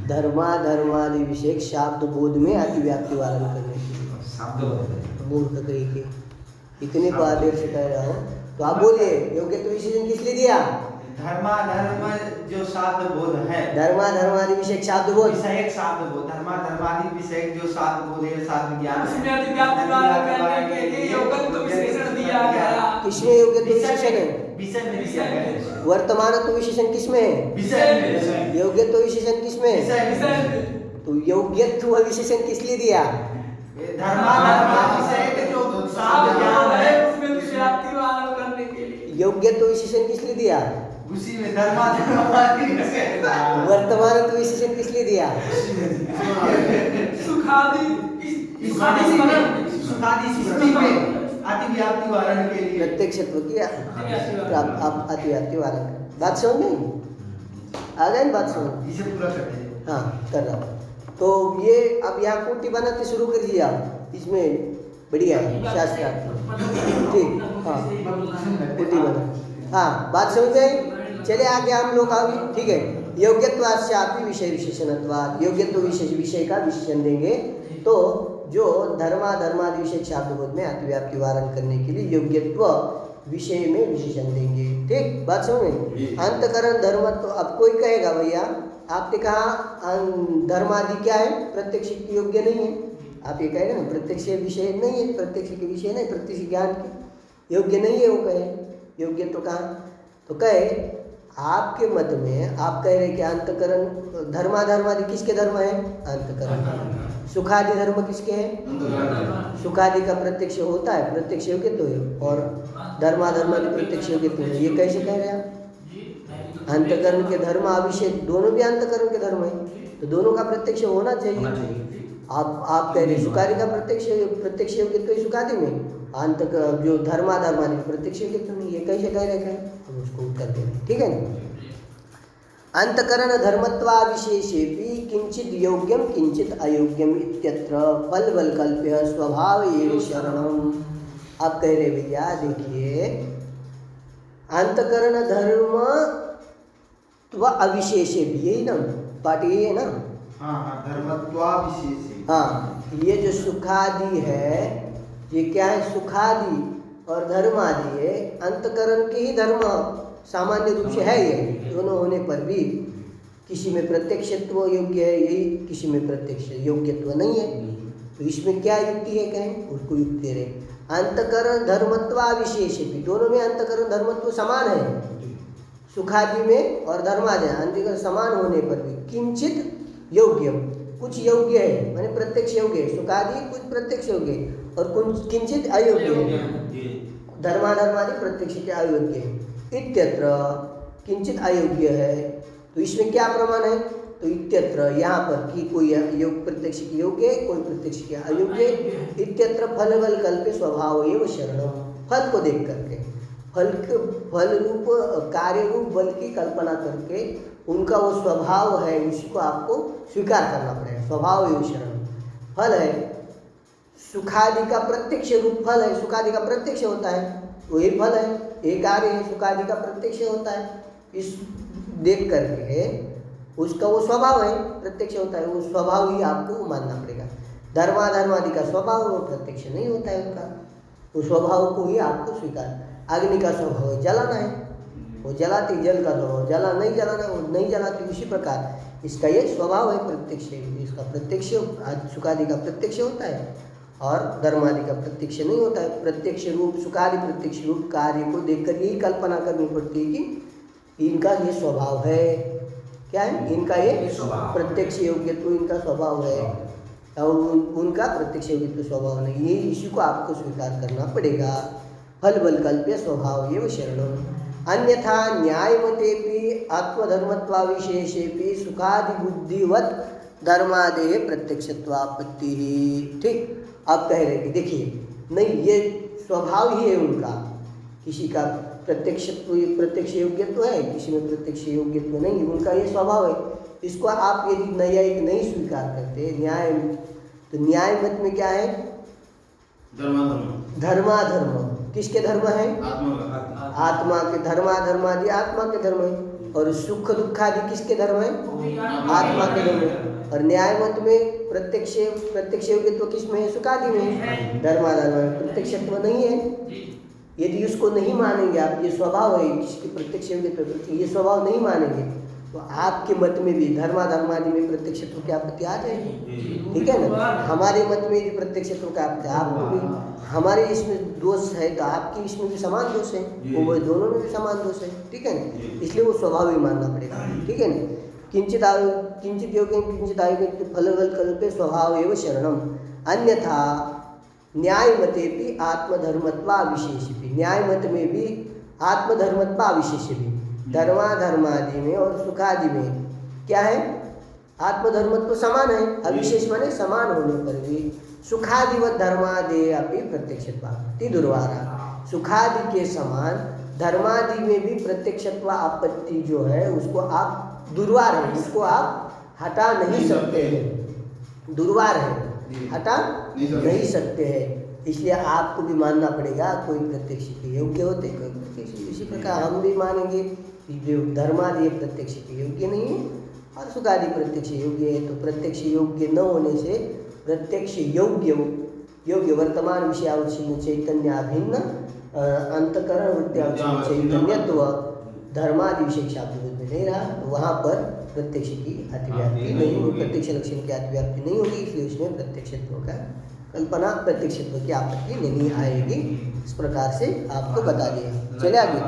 धर्मादि विषय शाब्द बोध में अतिव्याप्ति वारण करने के लिए। शब्द होते हैं। मूर्ख कहीं के इतने पादेर से कह रहा हो तो आप बोलिए योग्यत्व विशेषण किस लिए दिया? धर्माधर्म जो शाब्द बोध है, धर्मादि विषय शाब्द बोध, विषयक शाब्द बोध, धर्माधर्मादि विषयक जो शाब्द बोध है, शाब्द ज्ञान है, उसमें अतिव्याप्ति वारण करने के लिए योग्यत्व विशेषण दिया गया। किसमें योग्यत्व विशेषण है? विषय में दिया गया है। वर्तमानत्व विशेषण किसमें है? विषय में, योग्यत्व विशेषण किसमें है? विषय में। तो योग्यत्व विशेषण किस लिए दिया? धर्माधर्मादि विषयक जो शाब्द ज्ञान है उसमें अतिव्याप्ति वारण करने के लिए। योग्यत्व विशेषण किस लिए दिया? उसी में धर्माधर्मादि विषय वर्तमानत्व विशेषण किस लिए दिया? सुखादि सृष्टि में अतिव्याप्ति वारण के लिए, प्रत्यक्षत्व की अतिव्याप्ति वारण। बात समझ में आ गई? बात समझ? इसे पूरा करते हैं। हाँ, कर रहा हूँ। तो ये अब यहाँ कोटि बनाते शुरू कर दिया, इसमें बढ़िया है शास्त्रार्थ। ठीक, हाँ कोटि बना। हाँ, बात समझ गई? चले आगे हम लोग आगे, ठीक है। योग्यत्वास्यापि विषय विशेषणत्वात्, योग्यत्व विशेष विषय का विशेषण देंगे तो जो धर्मादि विषय शाब्द बोध में अतिव्याप्ति वारण करने के लिए योग्यत्व विषय में विशेषण देंगे। ठीक, बात समझ में? अंतकरण धर्मत्व। अब कोई कहेगा भैया आपने कहा धर्मादि क्या है? प्रत्यक्ष के योग्य नहीं है। आप ये कहेगा ना प्रत्यक्ष विषय नहीं है, प्रत्यक्ष के विषय नहीं, प्रत्यक्ष ज्ञान के योग्य नहीं है। वो कहे योग्य तो कहाँ? तो कहे आपके मत में आप कह रहे कि अंतकरण धर्मादि किसके धर्म है? अंतकरण। सुखादि धर्म किसके हैं? सुखादि का प्रत्यक्ष होता है, प्रत्यक्ष योग्य तो है, और धर्मादि प्रत्यक्ष योग्य तो है। ये कैसे कह रहे हैं आप? अंतकरण के धर्म अभिषेक दोनों भी अंतकरण के धर्म है, तो दोनों का प्रत्यक्ष होना चाहिए। आप कह रहे सुखादि का प्रत्यक्ष योग्य तो सुखादि में, अंत जो धर्मादि प्रत्यक्ष योग्य तो नहीं। ये कैसे कह रहे हैं? हम उसको उत्तर दे रहे, ठीक है ना? अंतकरण धर्मत्वाविशेषेपि किंचित योग्यम किंचित अयोग्यम इत्यत्र फल वैकल्प्य स्वभाव एव शरणम। आप कह रहे भैया देखिए, अंतकरण धर्म त्व अविशेषे भी, यही ना पाठ, यही है ना? हाँ, धर्मत्वाविशेषे। हाँ, ये जो सुखादि है ये क्या है? सुखादि और धर्मादि है, अंतकरण के ही धर्म सामान्य रूप से है। ये दोनों होने पर भी किसी में प्रत्यक्षत्व योग्य है, यही किसी में प्रत्यक्ष योग्यत्व नहीं है। तो इसमें क्या युक्ति है? कहें उसको युक्ति दे रहे। अंतकरण धर्मत्वाविशेष भी, दोनों में अंतकरण धर्मत्व समान है, सुखादि में और धर्मादि अंतकरण समान होने पर भी किंचित योग्यम, कुछ योग्य है माने प्रत्यक्ष योग्य है, सुखादि कुछ प्रत्यक्ष योग्य है, और कुछ किंचित अयोग्य है, धर्मादि प्रत्यक्ष के अयोग्य है। इत्यत्र किंचित अयोग्य है, तो इसमें क्या प्रमाण है? तो इत्यत्र यहाँ पर कि कोई योग प्रत्यक्ष के योग्य है, कोई प्रत्यक्ष के अयोग्य है। इत्यत्र फल वैकल्प्य स्वभाव एव शरणम, फल को देख करके, फल रूप कार्य रूप बल की कल्पना करके उनका वो स्वभाव है उसको आपको स्वीकार करना पड़ेगा। स्वभाव एव शरणम, फल है सुखादि का प्रत्यक्ष रूप, फल है सुखादि का प्रत्यक्ष होता है, वही फल है, एक कार्य है सुखादि का प्रत्यक्ष होता है। इस देख करके उसका वो स्वभाव है प्रत्यक्ष होता है, वो स्वभाव ही आपको मानना पड़ेगा। धर्मादि का स्वभाव वो प्रत्यक्ष नहीं होता है उनका, वो स्वभाव को ही आपको स्वीकार। अग्नि का स्वभाव है जलाना है, वो जलाती, जल का स्वभाव जला नहीं जलाना, वो नहीं जलाती। उसी प्रकार इसका ये स्वभाव है प्रत्यक्ष, इसका प्रत्यक्ष सुखादि का प्रत्यक्ष होता है और धर्मादि का प्रत्यक्ष नहीं होता है। प्रत्यक्ष रूप सुखादि प्रत्यक्ष रूप कार्य को देखकर यही कल्पना करनी पड़ती है कि इनका ये स्वभाव है। क्या है? इनका ये प्रत्यक्ष योग्यत्व इनका स्वभाव है और उनका प्रत्यक्ष योग्यत्व स्वभाव नहीं, ये इसी को आपको स्वीकार करना पड़ेगा। फल वैकल्प्य स्वभाव एव शरणम। अन्यथा न्यायमतेपि आत्मधर्मत्वाविशेषेपि सुखादि बुद्धिवत धर्मादेह प्रत्यक्षत्वापत्ति। ठीक, आप कह रहे कि देखिए नहीं, ये स्वभाव ही है उनका। किसी का प्रत्यक्ष योग्यत्व है, किसी में प्रत्यक्ष योग्यत्व नहीं, उनका ये स्वभाव है। इसको आप यदि न्यायिक नहीं स्वीकार करते न्याय, तो न्याय मत में क्या है? धर्माधर्म। किसके धर्म है? आत्मा के। धर्माधर्मादि आत्मा के धर्म है। और सुख दुखादि किसके धर्म है? आत्मा के धर्म है। और न्याय मत में प्रत्यक्ष योग्यत्व किसमें है? सुखादि में है। धर्माधर्म में प्रत्यक्षत्व नहीं है। यदि उसको नहीं मानेंगे आप, ये स्वभाव है किसकी प्रत्यक्ष योग्यत्व, ये स्वभाव नहीं मानेंगे तो आपके मत में भी धर्माधर्मादि में प्रत्यक्षत्व की आपत्ति आ जाएगी। ठीक है ना? हमारे मत में यदि प्रत्यक्षत्व का आपत्ति, आपको भी हमारे इसमें दोष है तो आपके इसमें भी समान दोष है, वो दोनों में भी समान दोष है। ठीक है ना? इसलिए वो स्वभाव ही मानना पड़ेगा। ठीक है ना? किंचित योग्य किंचित आयुक्त फलवल कल्पे स्वभाव एवं शरणम, अन्यथा न्याय मते भी आत्मधर्मत्वा विशेष भी, न्याय मत में भी आत्मधर्मत्वा विशेष भी, धर्माधर्मादि में और सुखादि में क्या है? आत्मधर्मत्व समान है। अविशेष माने समान होने पर भी सुखादिवत धर्मादि अपनी प्रत्यक्षत्वापत्ति दुर्वारा, सुखादि के समान धर्मादि में भी प्रत्यक्षत्व आपत्ति जो है उसको आप दुर्वार है, उसको आप हटा नहीं सकते हैं। दुर्वार है, हटा नहीं सकते हैं। इसलिए आपको भी मानना पड़ेगा, कोई प्रत्यक्ष के योग्य होते, कोई प्रत्यक्ष। इसी प्रकार हम भी मानेंगे कि जो धर्मादि प्रत्यक्ष के योग्य नहीं है और सुखादि प्रत्यक्ष योग्य है। तो प्रत्यक्ष योग्य न होने से प्रत्यक्ष योग्य वर्तमान विषयावच्छिन्न चैतन्याभिन्न अंतकरण वृत्त्यावच्छिन्न चैतन्यत्व धर्मादि विशेषाभिभूत में नहीं रहा, तो वहाँ पर प्रत्यक्ष की अतिव्याप्ति नहीं होगी, प्रत्यक्ष लक्षण की अतिव्याप्ति नहीं होगी। इसलिए उसमें प्रत्यक्षत्व का कल्पना, प्रत्यक्षत्व की आपत्ति नहीं आएगी। इस प्रकार से आपको बता दिया। चले आगे।